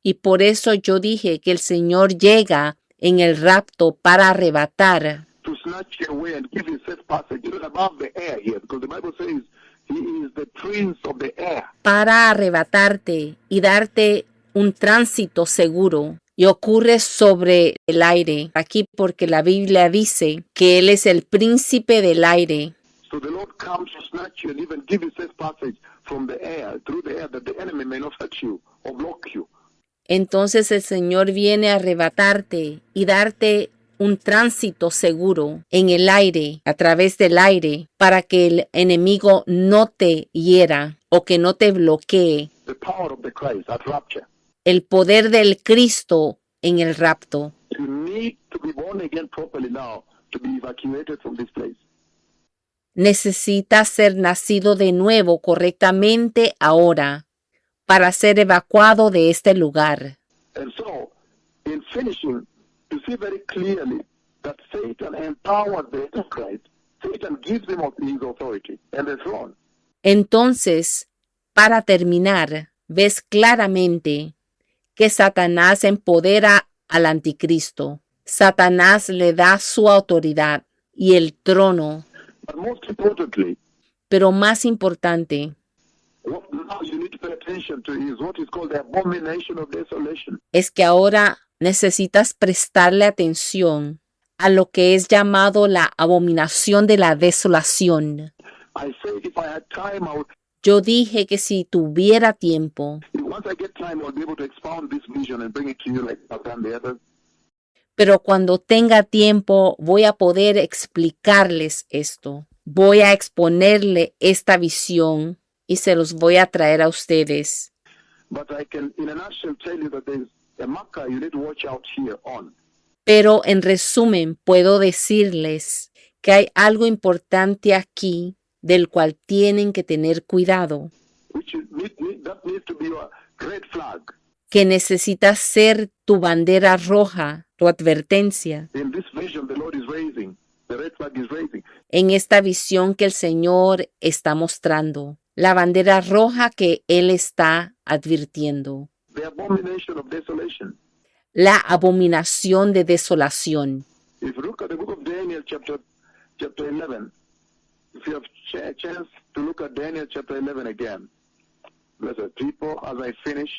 Y por eso yo dije que el Señor llega en el rapto para arrebatar. To snatch away and give his safe passage, even above the air here, because the Bible says he is the prince of the air. Para arrebatarte y darte un tránsito seguro. Y ocurre sobre el aire, aquí porque la Biblia dice que Él es el príncipe del aire. So the Lord comes to snatch you and even give you safe passage from the air, through the air, that the enemy may not touch you or block you. Entonces el Señor viene a arrebatarte y darte un tránsito seguro en el aire, a través del aire, para que el enemigo no te hiera o que no te bloquee. The power of the Christ at rapture. El poder del Cristo en el rapto. You need to be born again properly now to be evacuated from this place. Necesitas ser nacido de nuevo correctamente ahora para ser evacuado de este lugar. And so, in finishing, you see very clearly that Satan empowers the Antichrist. Satan gives him his authority and the throne. Entonces, para terminar, ves claramente que Satanás empodera al anticristo. Satanás le da su autoridad y el trono. But most importantly, Pero más importante what now you need to pay attention to is what is called the abomination of desolation. es que ahora necesitas prestarle atención a lo que es llamado la abominación de la desolación. I said if I had time, I would. Yo dije que si tuviera tiempo, Once I get time, I'll be able to expound this vision and bring it to you like I've done the others. pero cuando tenga tiempo voy a poder explicarles esto. Voy a exponerle esta visión y se los voy a traer a ustedes. But I can, in a nutshell, tell you that there's a marker you need to watch out here on. Pero en resumen, puedo decirles que hay algo importante aquí del cual tienen que tener cuidado, That needs to be a red flag. que necesita ser tu bandera roja, tu advertencia, In this vision the Lord is raising, the red flag is raising. en esta visión que el Señor está mostrando, la bandera roja que Él está advirtiendo, The abomination of desolation. la abominación de desolación. If you look at the book of Daniel, chapter 11, if you have a chance to look at Daniel chapter 11 again, blessed people, as I finish,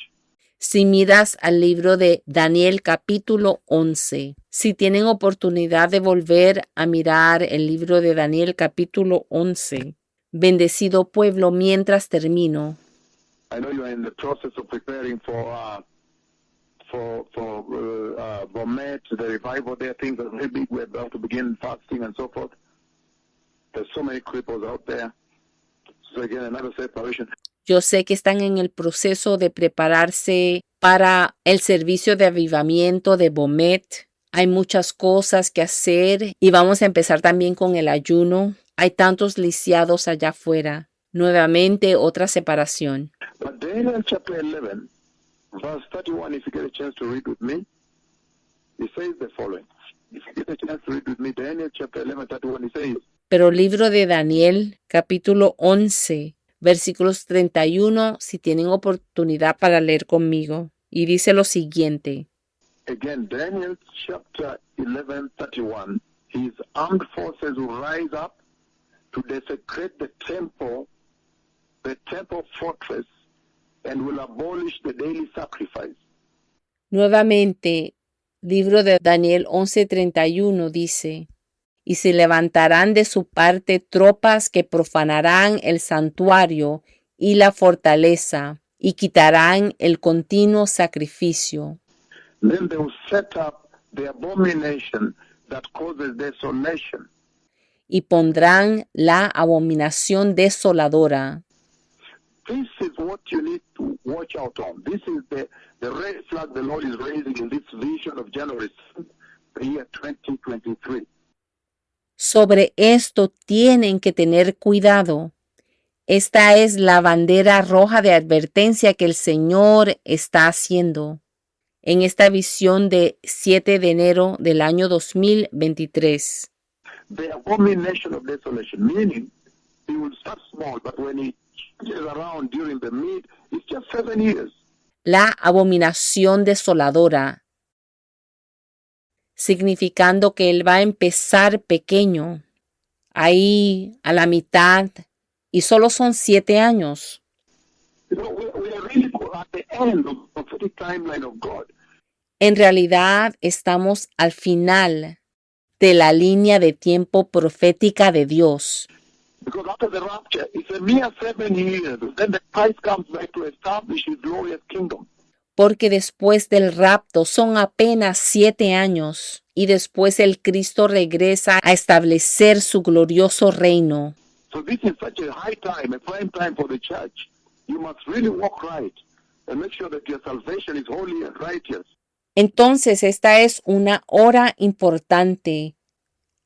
Si miras al libro de Daniel capítulo 11, si tienen oportunidad de volver a mirar el libro de Daniel capítulo 11, bendecido pueblo, mientras termino, I know you are in the process of preparing for Bomet, the revival there. Things are very big. We're about to begin fasting and so forth. There's so many cripples out there. So again, another separation. yo sé que están en el proceso de prepararse para el servicio de avivamiento de Bomet. Hay muchas cosas que hacer y vamos a empezar también con el ayuno. Hay tantos lisiados allá afuera. Nuevamente otra separación. But Daniel chapter 11, verse 31, if you get a chance to read with me, it says the following. If you get a chance to read with me, Daniel chapter 11, 31, it says, Pero libro de Daniel, capítulo 11, versículos 31, si tienen oportunidad para leer conmigo. Y dice lo siguiente. Again, Daniel chapter 11:31, his armed forces will rise up to desecrate the temple fortress, and will abolish the daily sacrifice. Nuevamente, libro de Daniel 11:31 dice, y se levantarán de su parte tropas que profanarán el santuario y la fortaleza, y quitarán el continuo sacrificio. Then they will set up the abomination that causes desolation. Y pondrán la abominación desoladora. This is what you need to watch out on. This is the red flag the Lord is raising in this vision of January 7th, the year 2023. Sobre esto tienen que tener cuidado. Esta es la bandera roja de advertencia que el Señor está haciendo en esta visión de 7 de enero del año 2023. The abomination of desolation, meaning he will start small, but when he changes around during the mid, it's just 7 years. La abominación desoladora, significando que Él va a empezar pequeño, ahí a la mitad, y solo son 7 años. You know, we are really at the end of the prophetic timeline of God. En realidad estamos al final de la línea de tiempo profética de Dios. Because after the rapture, it's a mere 7 years. Then the Christ comes back to establish his glorious kingdom. Porque después del rapto son apenas 7 años y después el Cristo regresa a establecer su glorioso reino. So this is such a high time, a prime time for the church. You must really walk right and make sure that your salvation is holy and righteous. Entonces esta es una hora importante,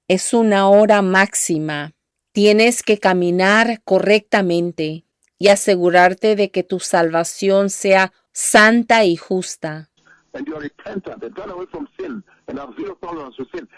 es una hora máxima. Tienes que caminar correctamente y asegurarte de que tu salvación sea santa y justa, And you are repentant and turn away from sin and have zero tolerance to sin.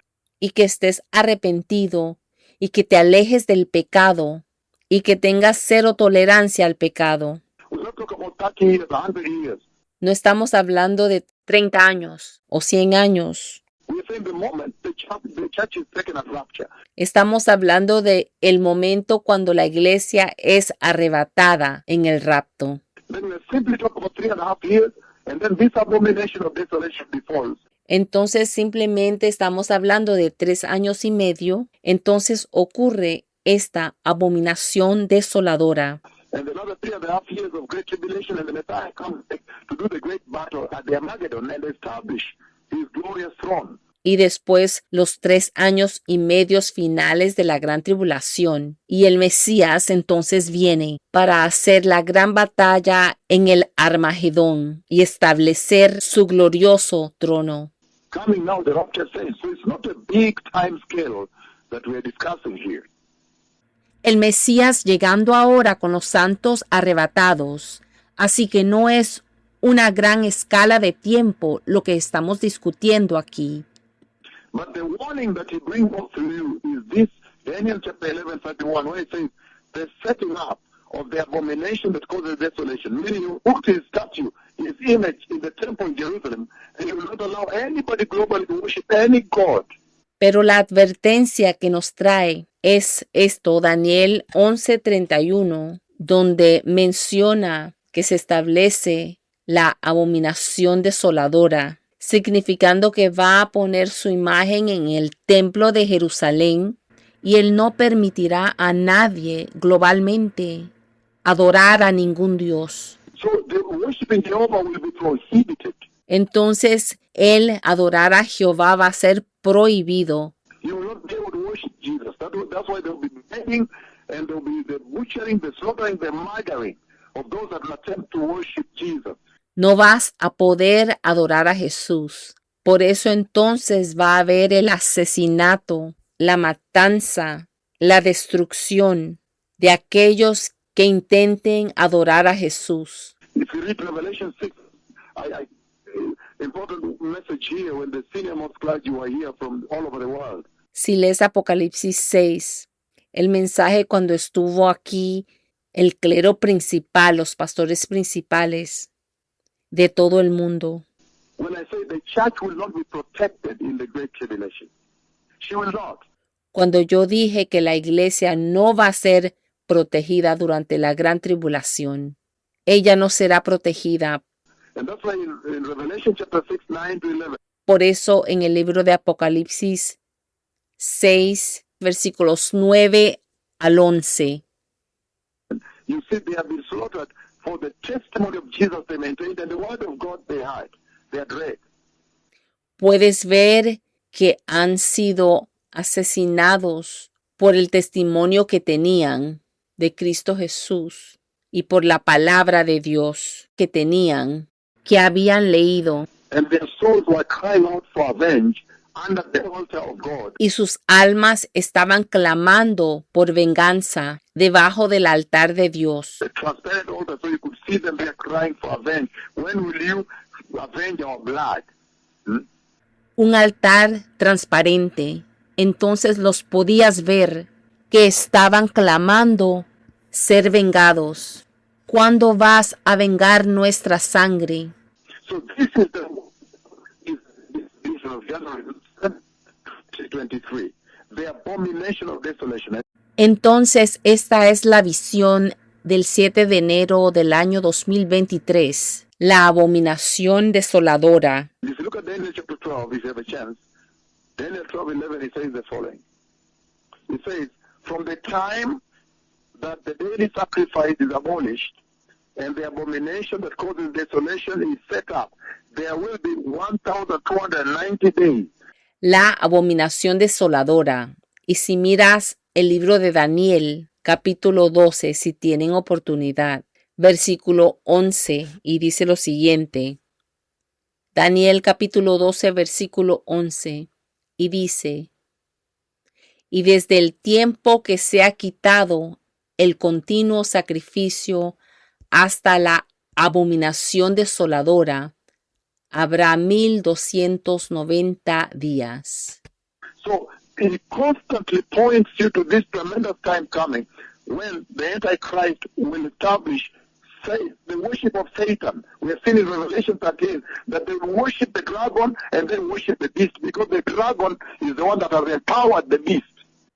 y que estés arrepentido y que te alejes del pecado y que tengas cero tolerancia al pecado. We're not talking about 30 years, 100 years. No estamos hablando de 30 años o 100 años. We're saying the moment the church is taken at rapture. Estamos hablando de el momento cuando la iglesia es arrebatada en el rapto. Then we're simply talking about 3.5 years, and then this abomination of desolation befalls. Entonces simplemente estamos hablando de 3 años y medio. Entonces ocurre esta abominación desoladora. And another 3.5 years of great tribulation, and the Messiah comes back to do the great battle at the Armageddon and establish his glorious throne. Y después los 3 años y medios finales de la gran tribulación. Y el Mesías entonces viene para hacer la gran batalla en el Armagedón y establecer su glorioso trono. Coming now, the rapture says, so it's not a big time scale that we're discussing here. El Mesías llegando ahora con los santos arrebatados. Así que no es una gran escala de tiempo lo que estamos discutiendo aquí. But the warning that he brings up to you is this, Daniel chapter 11:31, where it says, the setting up of the abomination that causes desolation, meaning you put his statue, his image in the temple in Jerusalem, and you will not allow anybody globally to worship any god. Pero la advertencia que nos trae es esto, Daniel 11:31, donde menciona que se establece la abominación desoladora, significando que va a poner su imagen en el templo de Jerusalén y él no permitirá a nadie globalmente adorar a ningún dios. So the worshiping Jehovah will be prohibited. Entonces, el adorar a Jehová va a ser prohibido. You will not be able to worship Jesus. That's why they'll be begging and they'll be the butchering, the slaughtering, the murdering of those that will attempt to worship Jesus. No vas a poder adorar a Jesús. Por eso entonces va a haber el asesinato, la matanza, la destrucción de aquellos que intenten adorar a Jesús. If you read Revelation 6, important message here when the senior most clergy were here from all over the world. Si lees Apocalipsis 6, el mensaje cuando estuvo aquí el clero principal, los pastores principales de todo el mundo. When I say the church will not be protected in the Great Tribulation. She will not. Cuando yo dije que la iglesia no va a ser protegida durante la gran tribulación, ella no será protegida. And that's why in Revelation chapter 6, 9 to 11, Por eso en el libro de Apocalipsis 6, versículos 9 al 11, you see they have been slaughtered for the testimony of Jesus they maintained and the word of God they had. They had read. puedes ver que han sido asesinados por el testimonio que tenían de Cristo Jesús y por la palabra de Dios que tenían, que habían leído, And their souls were crying out for revenge under the altar of God. y sus almas estaban clamando por venganza debajo del altar de Dios. The transparent altar, so you could see them there crying for revenge. When will you avenge our blood? Un altar transparente. Entonces los podías ver que estaban clamando ser vengados. ¿Cuándo vas a vengar nuestra sangre? So this is the vision of January 2023, the abomination of desolation. Entonces esta es la visión del 7 de enero del año 2023, la abominación desoladora. If you look at Daniel chapter 12, if you have a chance, Daniel 12:11, it says the following. It says, from the time that the daily sacrifice is abolished and the abomination that causes desolation is set up, there will be 1,290 days. La abominación desoladora. Y si miras el libro de Daniel, capítulo 12, si tienen oportunidad, versículo 11, y dice lo siguiente. Daniel capítulo 12, versículo 11, y dice, y desde el tiempo que se ha quitado el continuo sacrificio hasta la abominación desoladora, habrá 1290 días. So it constantly points you to this tremendous time coming when the Antichrist will establish the worship of Satan. We have seen in Revelation 13 that they will worship the dragon and then worship the beast because the dragon is the one that has empowered the beast.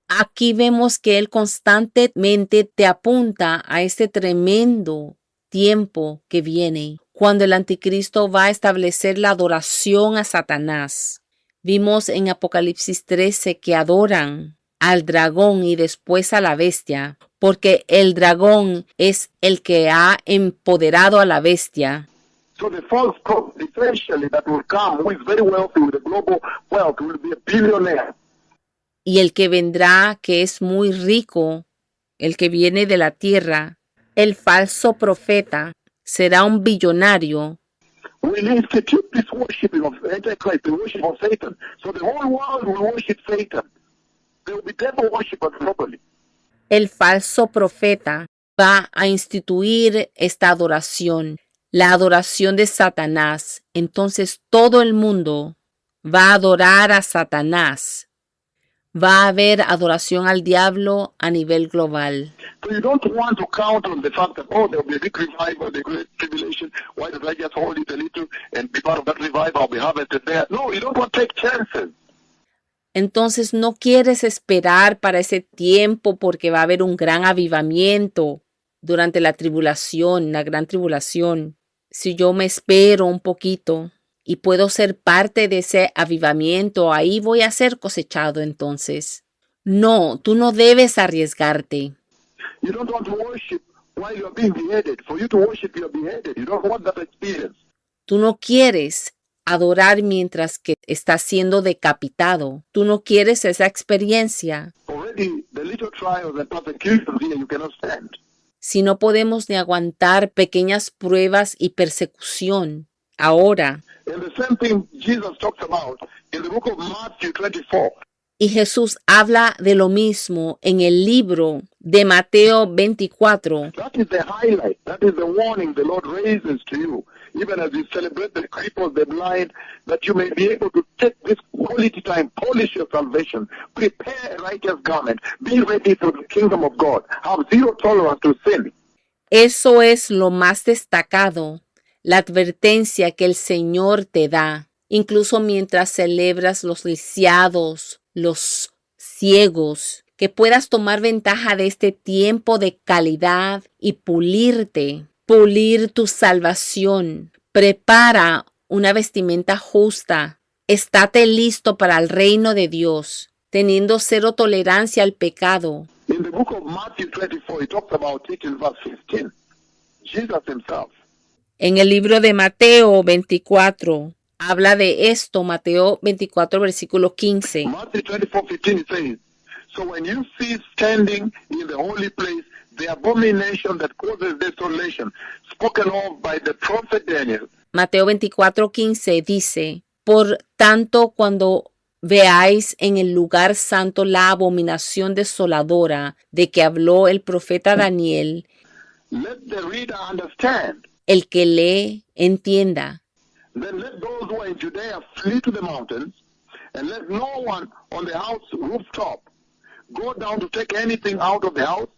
Aquí vemos que Él constantemente te apunta a este tremendo tiempo que viene, cuando el anticristo va a establecer la adoración a Satanás. Vimos en Apocalipsis 13 que adoran al dragón y después a la bestia, porque el dragón es el que ha empoderado a la bestia. So the false prophet essentially that will come, who is very wealthy with a global wealth, will be a billionaire. Y el que vendrá, que es muy rico, el que viene de la tierra, el falso profeta, será un billonario. Will institute this worshiping of Antichrist, the worship of Satan. So the whole world will worship Satan. There will be devil worshippers globally. El falso profeta va a instituir esta adoración, la adoración de Satanás. Entonces todo el mundo va a adorar a Satanás. Va a haber adoración al diablo a nivel global. So you don't want to count on the fact that, oh, there will be a big revival, the great tribulation. Why don't I just hold it a little and be part of that revival? I'll be harvested there. No, you don't want to take chances. Entonces no quieres esperar para ese tiempo porque va a haber un gran avivamiento durante la tribulación, la gran tribulación. Si yo me espero un poquito y puedo ser parte de ese avivamiento, ahí voy a ser cosechado entonces. No, tú no debes arriesgarte. You don't want to worship while you're being beheaded. For you to worship, you're beheaded. You don't want that experience. Tú no quieres adorar mientras que estás siendo decapitado. Tú no quieres esa experiencia. Already, the little trials and persecutions here, you cannot stand. Si no podemos ni aguantar pequeñas pruebas y persecución, ahora. And the same thing Jesus talks about in the book of Matthew 24. Y Jesús habla de lo mismo en el libro de Mateo 24. That is the highlight. That is the warning the Lord raises to you, even as you celebrate the cripples, the blind, that you may be able to take this quality time, polish your salvation, prepare a righteous garment, be ready for the kingdom of God, have zero tolerance to sin. Eso es lo más destacado, la advertencia que el Señor te da, incluso mientras celebras los lisiados, los ciegos, que puedas tomar ventaja de este tiempo de calidad y pulirte, pulir tu salvación. Prepara una vestimenta justa. Estate listo para el reino de Dios, teniendo cero tolerancia al pecado. In the book of Matthew 24, he talks about it in verse 15. Jesus himself. En el libro de Mateo 24, habla de esto, Mateo 24, versículo 15. Matthew 24:15 it says, so when you see standing in the holy place the abomination that causes desolation, spoken of by the prophet Daniel. Mateo 24, 15 dice, por tanto, cuando veáis en el lugar santo la abominación desoladora de que habló el profeta Daniel, Let the reader understand. el que lee, entienda. Then let those who are in Judea flee to the mountains, and let no one on the house rooftop go down to take anything out of the house.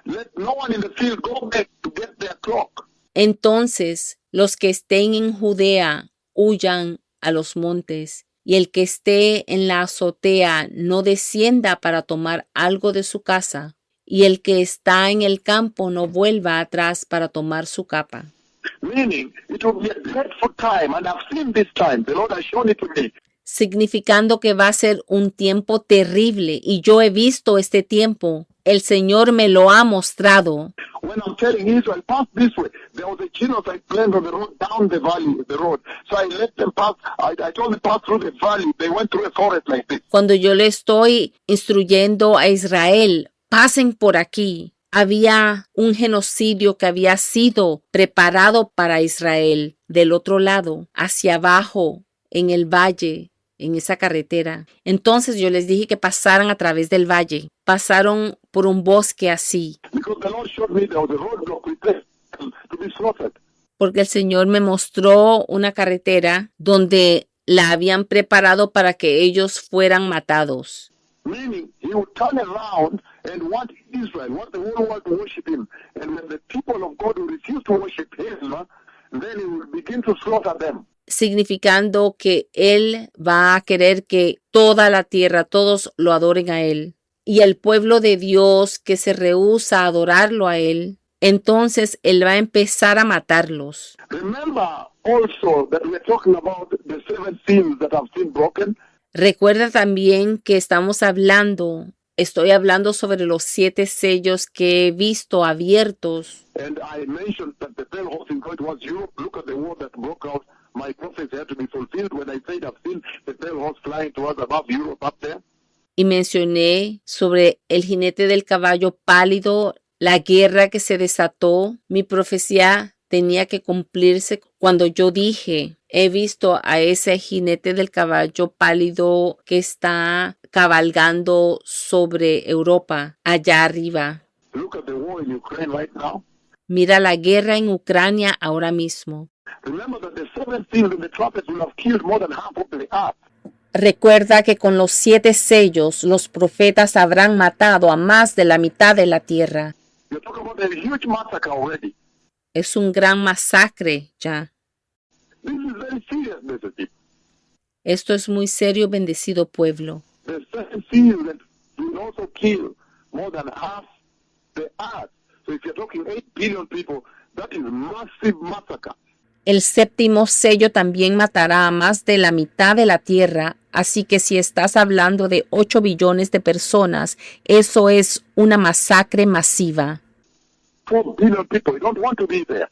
Let no one in the field go back to get their cloak. Entonces, los que estén en Judea huyan a los montes, y el que esté en la azotea no descienda para tomar algo de su casa, y el que está en el campo no vuelva atrás para tomar su capa. Meaning, it will be a dreadful time, and I've seen this time. The Lord has shown it to me. Significando que va a ser un tiempo terrible, y yo he visto este tiempo. El Señor me lo ha mostrado. When I'm telling Israel, pass this way, there was a genocide planned on the road, down the valley, the road. So I let them pass. I told them pass through the valley. They went through a forest like this. Cuando yo le estoy instruyendo a Israel, pasen por aquí. Había un genocidio que había sido preparado para Israel del otro lado, hacia abajo, en el valle, en esa carretera. Entonces yo les dije que pasaran a través del valle. Pasaron por un bosque así. Because the Lord showed me there was a roadblock prepared to be slaughtered. Porque el Señor me mostró una carretera donde la habían preparado para que ellos fueran matados. Meaning, he would turn around and want Israel, want the whole world to worship him. And when the people of God will refuse to worship him, then he will begin to slaughter them. Significando que Él va a querer que toda la tierra, todos lo adoren a Él. Y el pueblo de Dios que se rehúsa a adorarlo a Él, entonces Él va a empezar a matarlos. Remember also that we're talking about the 7 seals that have been broken. Recuerda también que estoy hablando sobre los 7 sellos que he visto abiertos. And I mentioned that the pale horse in God was Europe. Look at the war that broke out. My prophecy had to be fulfilled when I said I've seen the pale horse flying towards above Europe up there. Y mencioné sobre el jinete del caballo pálido, la guerra que se desató. Mi profecía tenía que cumplirse cuando yo dije, he visto a ese jinete del caballo pálido que está cabalgando sobre Europa, allá arriba. Look at the war in Ukraine right now. Mira la guerra en Ucrania ahora mismo. Remember that the 7 seals and the trumpets will have killed more than half of the earth. Recuerda que con los 7 sellos los profetas habrán matado a más de la mitad de la tierra. You're talking about a huge massacre already. Es un gran masacre ya. This is very serious, blessed people. Esto es muy serio, bendecido pueblo. The 7 seals that will also kill more than half the earth. So if you're talking 8 billion people, that is massive massacre. El 7º sello también matará a más de la mitad de la tierra, así que si estás hablando de 8 billones de personas, eso es una masacre masiva. 4 billion people, you don't want to be there.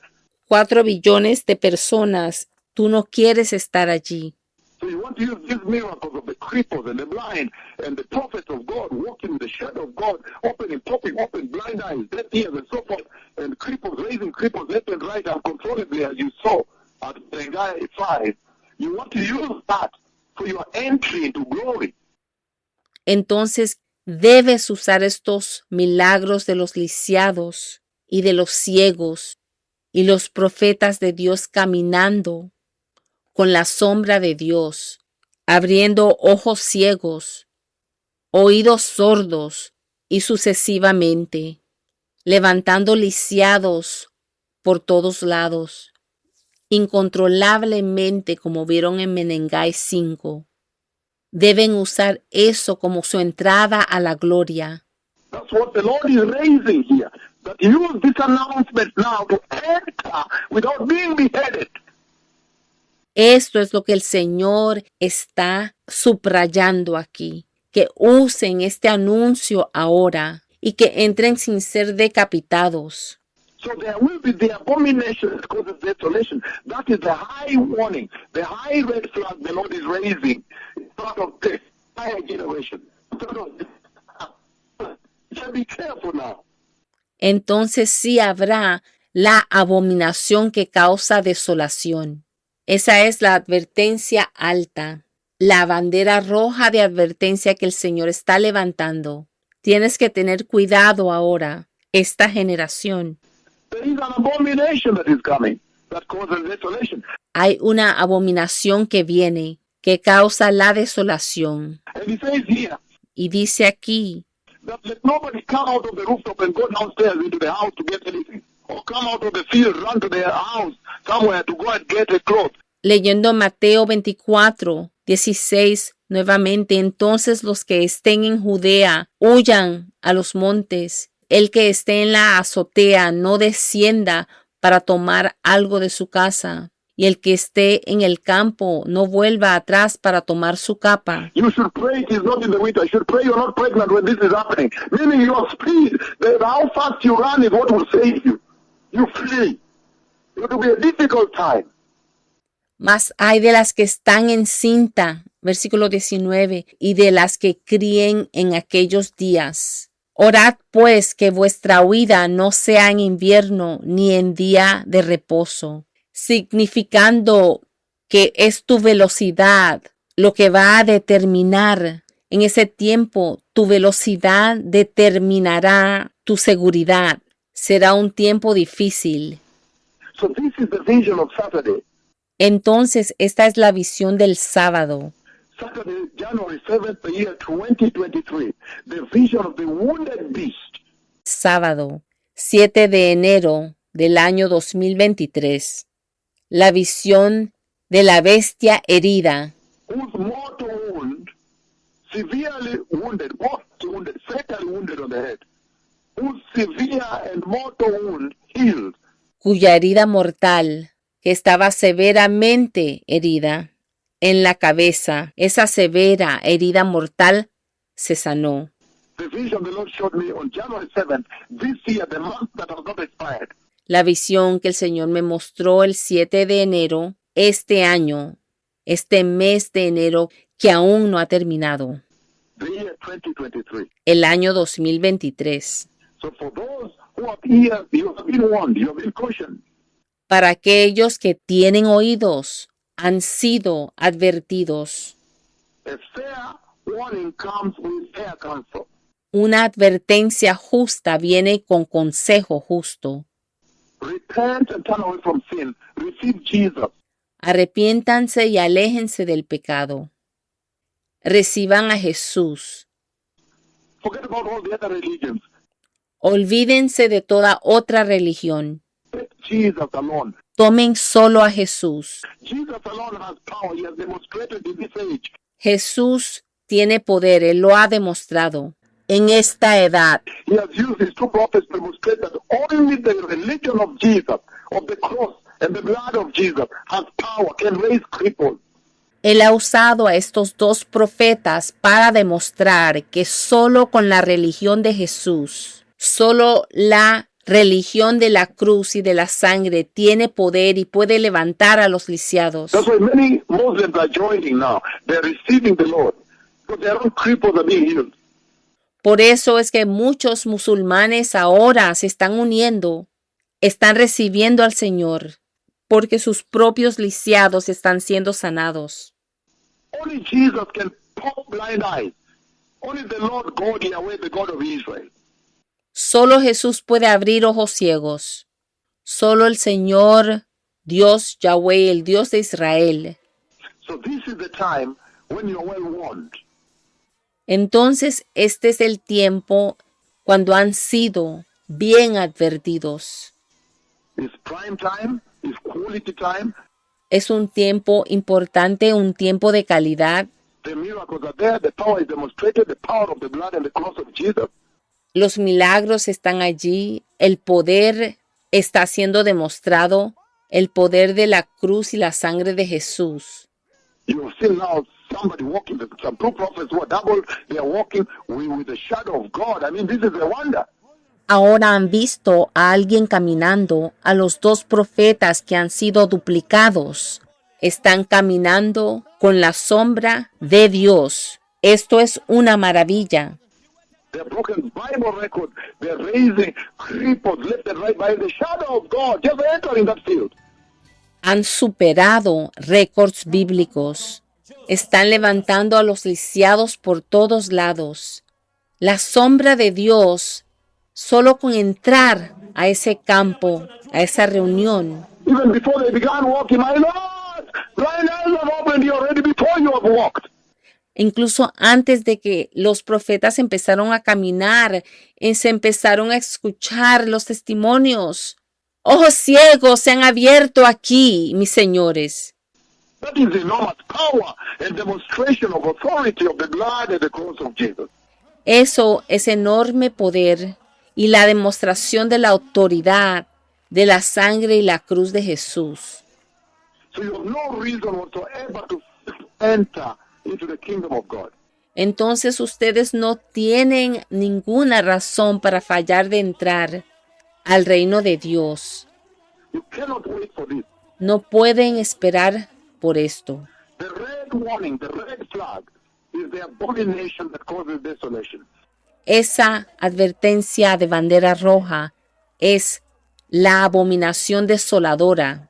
4 billones de personas, tú no quieres estar allí. So you want to use these miracles of the cripples and the blind and the prophets of God walking in the shadow of God, popping open blind eyes, deaf ears and so forth, and cripples raising cripples left and right uncontrollably as you saw at Bengai 5. You want to use that for your entry into glory. entonces debes usar estos milagros de los lisiados y de los ciegos y los profetas de Dios caminando con la sombra de Dios, abriendo ojos ciegos, oídos sordos y sucesivamente, levantando lisiados por todos lados, incontrolablemente como vieron en Menengai 5. Deben usar eso como su entrada a la gloria. That's what the Lord is raising here. That use this announcement now to enter without being beheaded. Esto es lo que el Señor está subrayando aquí, que usen este anuncio ahora y que entren sin ser decapitados. So there will be the abomination that causes desolation. That is the high warning, the high red flag the Lord is raising in front of this entire generation. So be careful now. Entonces sí habrá la abominación que causa desolación. Esa es la advertencia alta, la bandera roja de advertencia que el Señor está levantando. Tienes que tener cuidado ahora, esta generación. There is an abomination that is coming that causes desolation. Hay una abominación que viene, que causa la desolación. And he says here Y dice aquí, that let nobody come out of the rooftop and go downstairs into the house to get anything. Or come out of the field, run to their house somewhere to go and get a cloth. leyendo Mateo 24, 16, nuevamente, entonces los que estén en Judea huyan a los montes. El que esté en la azotea no descienda para tomar algo de su casa. Y el que esté en el campo no vuelva atrás para tomar su capa. You should pray it is not in the winter. You should pray you're not pregnant when this is happening. Meaning your speed, how fast you run is what will save you. You flee. It will be a difficult time. Mas hay de las que están encinta, versículo 19, y de las que críen en aquellos días. Orad pues que vuestra huida no sea en invierno ni en día de reposo, significando que es tu velocidad lo que va a determinar. En ese tiempo, tu velocidad determinará tu seguridad. Será un tiempo difícil. So this is the vision of Saturday. Entonces, esta es la visión del sábado. Saturday, January 7th, the year 2023. The vision of the wounded beast. Sábado, 7 de enero del año 2023. La visión de la bestia herida. Whose mortal wound, severely wounded, both wounded, fatally wounded on the head. Whose severe and mortal wound healed. Cuya herida mortal, que estaba severamente herida en la cabeza, esa severa herida mortal se sanó. The vision the Lord showed me on January 7th, this year, the month that has not expired. La visión que el Señor me mostró el 7 de enero, este año, este mes de enero que aún no ha terminado, The year 2023. el año 2023. So for those who have ears, you have been warned, you have been cautioned. Para aquellos que tienen oídos, han sido advertidos. A fair warning comes with fair counsel. Una advertencia justa viene con consejo justo. Repent and turn away from sin. Receive Jesus. Arrepiéntanse y aléjense del pecado. Reciban a Jesús. Forget about all the other religions. Olvídense de toda otra religión. Take Jesus alone. Tomen solo a Jesús. Jesus alone has power. He has demonstrated in this age. Jesús tiene poder, Él lo ha demostrado. En esta edad, He has used his two prophets to demonstrate that only the religion of Jesus, of the cross and the blood of Jesus, has power, can raise cripples. Él ha usado a estos dos profetas para demostrar que solo con la religión de Jesús, solo la religión de la cruz y de la sangre tiene poder y puede levantar a los lisiados. That's why many Muslims are joining now. They're receiving the Lord. Because their own cripples are being healed. Por eso es que muchos musulmanes ahora se están uniendo, están recibiendo al Señor, porque sus propios lisiados están siendo sanados. Only Jesus can pop blind eyes. Only the Lord God Yahweh, the God of Israel. Solo Jesús puede abrir ojos ciegos. Solo el Señor, Dios Yahweh, el Dios de Israel. So this is the time when you are well warned. Entonces este es el tiempo cuando han sido bien advertidos. It's prime time, it's quality time. Es un tiempo importante, un tiempo de calidad. The miracles are there, the power is demonstrated, the power of the blood and the cross of Jesus. Los milagros están allí, el poder está siendo demostrado, el poder de la cruz y la sangre de Jesús. You have seen now somebody walking, some two prophets who are double, they are walking with the shadow of God. I mean, this is a wonder. Ahora han visto a alguien caminando, a los dos profetas que han sido duplicados. Están caminando con la sombra de Dios. Esto es una maravilla. They're broken Bible records. They're raising cripples left and right by the shadow of God, just entering that field. Han superado récords bíblicos. Están levantando a los lisiados por todos lados. La sombra de Dios, solo con entrar a ese campo, a esa reunión. Even before they began walking, my Lord, thine eyes have opened you already before you have walked. Incluso antes de que los profetas empezaron a caminar, se empezaron a escuchar los testimonios. Ojos ciegos se han abierto aquí, mis señores. That is the enormous power and demonstration of authority of the blood and the cross of Jesus. Eso es enorme poder y la demostración de la autoridad de la sangre y la cruz de Jesús. So you have no reason whatsoever to enter into the kingdom of God. Entonces ustedes no tienen ninguna razón para fallar de entrar al reino de Dios. You cannot wait for this. No pueden esperar por esto. The red warning, the red flag, is the abomination that causes desolation. Esa advertencia de bandera roja es la abominación desoladora.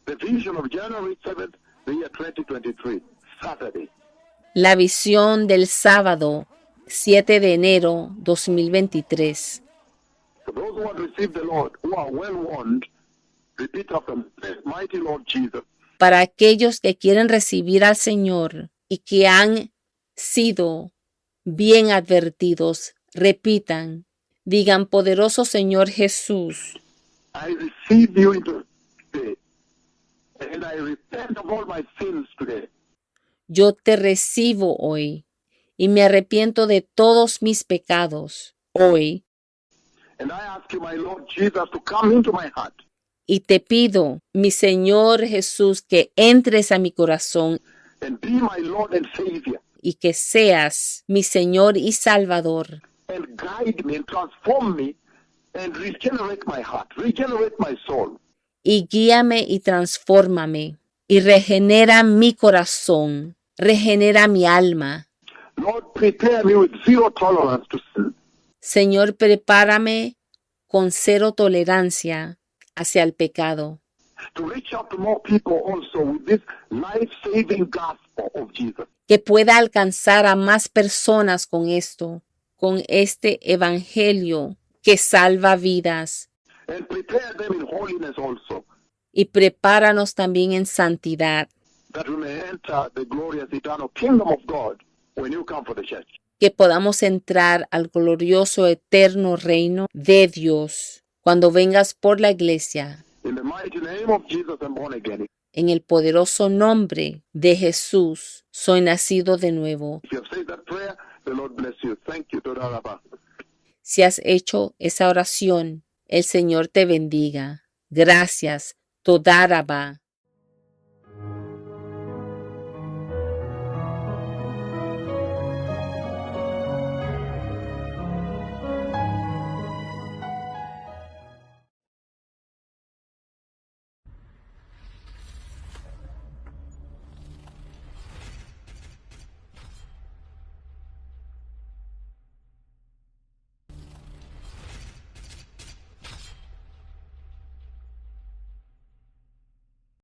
The vision of January 7th, the year 2023, Saturday. La visión del sábado 7 de enero 2023. For those who have received the Lord, who are well warned, repeat after me, mighty Lord Jesus, Para aquellos que quieren recibir al Señor y que han sido bien advertidos, repitan, digan, poderoso Señor Jesús, I receive you into today, and I repent of all my sins today. yo te recibo hoy y me arrepiento de todos mis pecados hoy. And I ask you, my Lord Jesus, to come into my heart Y te pido, mi Señor Jesús, que entres a mi corazón and be my Lord and Savior, y que seas mi Señor y Salvador. and guide me and transform me and regenerate my heart, regenerate my soul. Y guíame y transfórmame y regenera mi corazón, regenera mi alma. Lord, prepare me with zero tolerance to sin. Señor, prepárame con cero tolerancia hacia el pecado, To reach out to more people also with this life-saving gospel of Jesus. que pueda alcanzar a más personas con esto, con este evangelio que salva vidas. And prepare them in holiness also, Y prepáranos también en santidad, that we may enter the glorious eternal kingdom of God when you come for the church. que podamos entrar al glorioso eterno reino de Dios cuando vengas por la iglesia. In the mighty name of Jesus, I'm born again. En el poderoso nombre de Jesús, soy nacido de nuevo. If you have said that prayer, the Lord bless you. Thank you, Toda Rabba. Si has hecho esa oración, el Señor te bendiga. Gracias, Todaraba.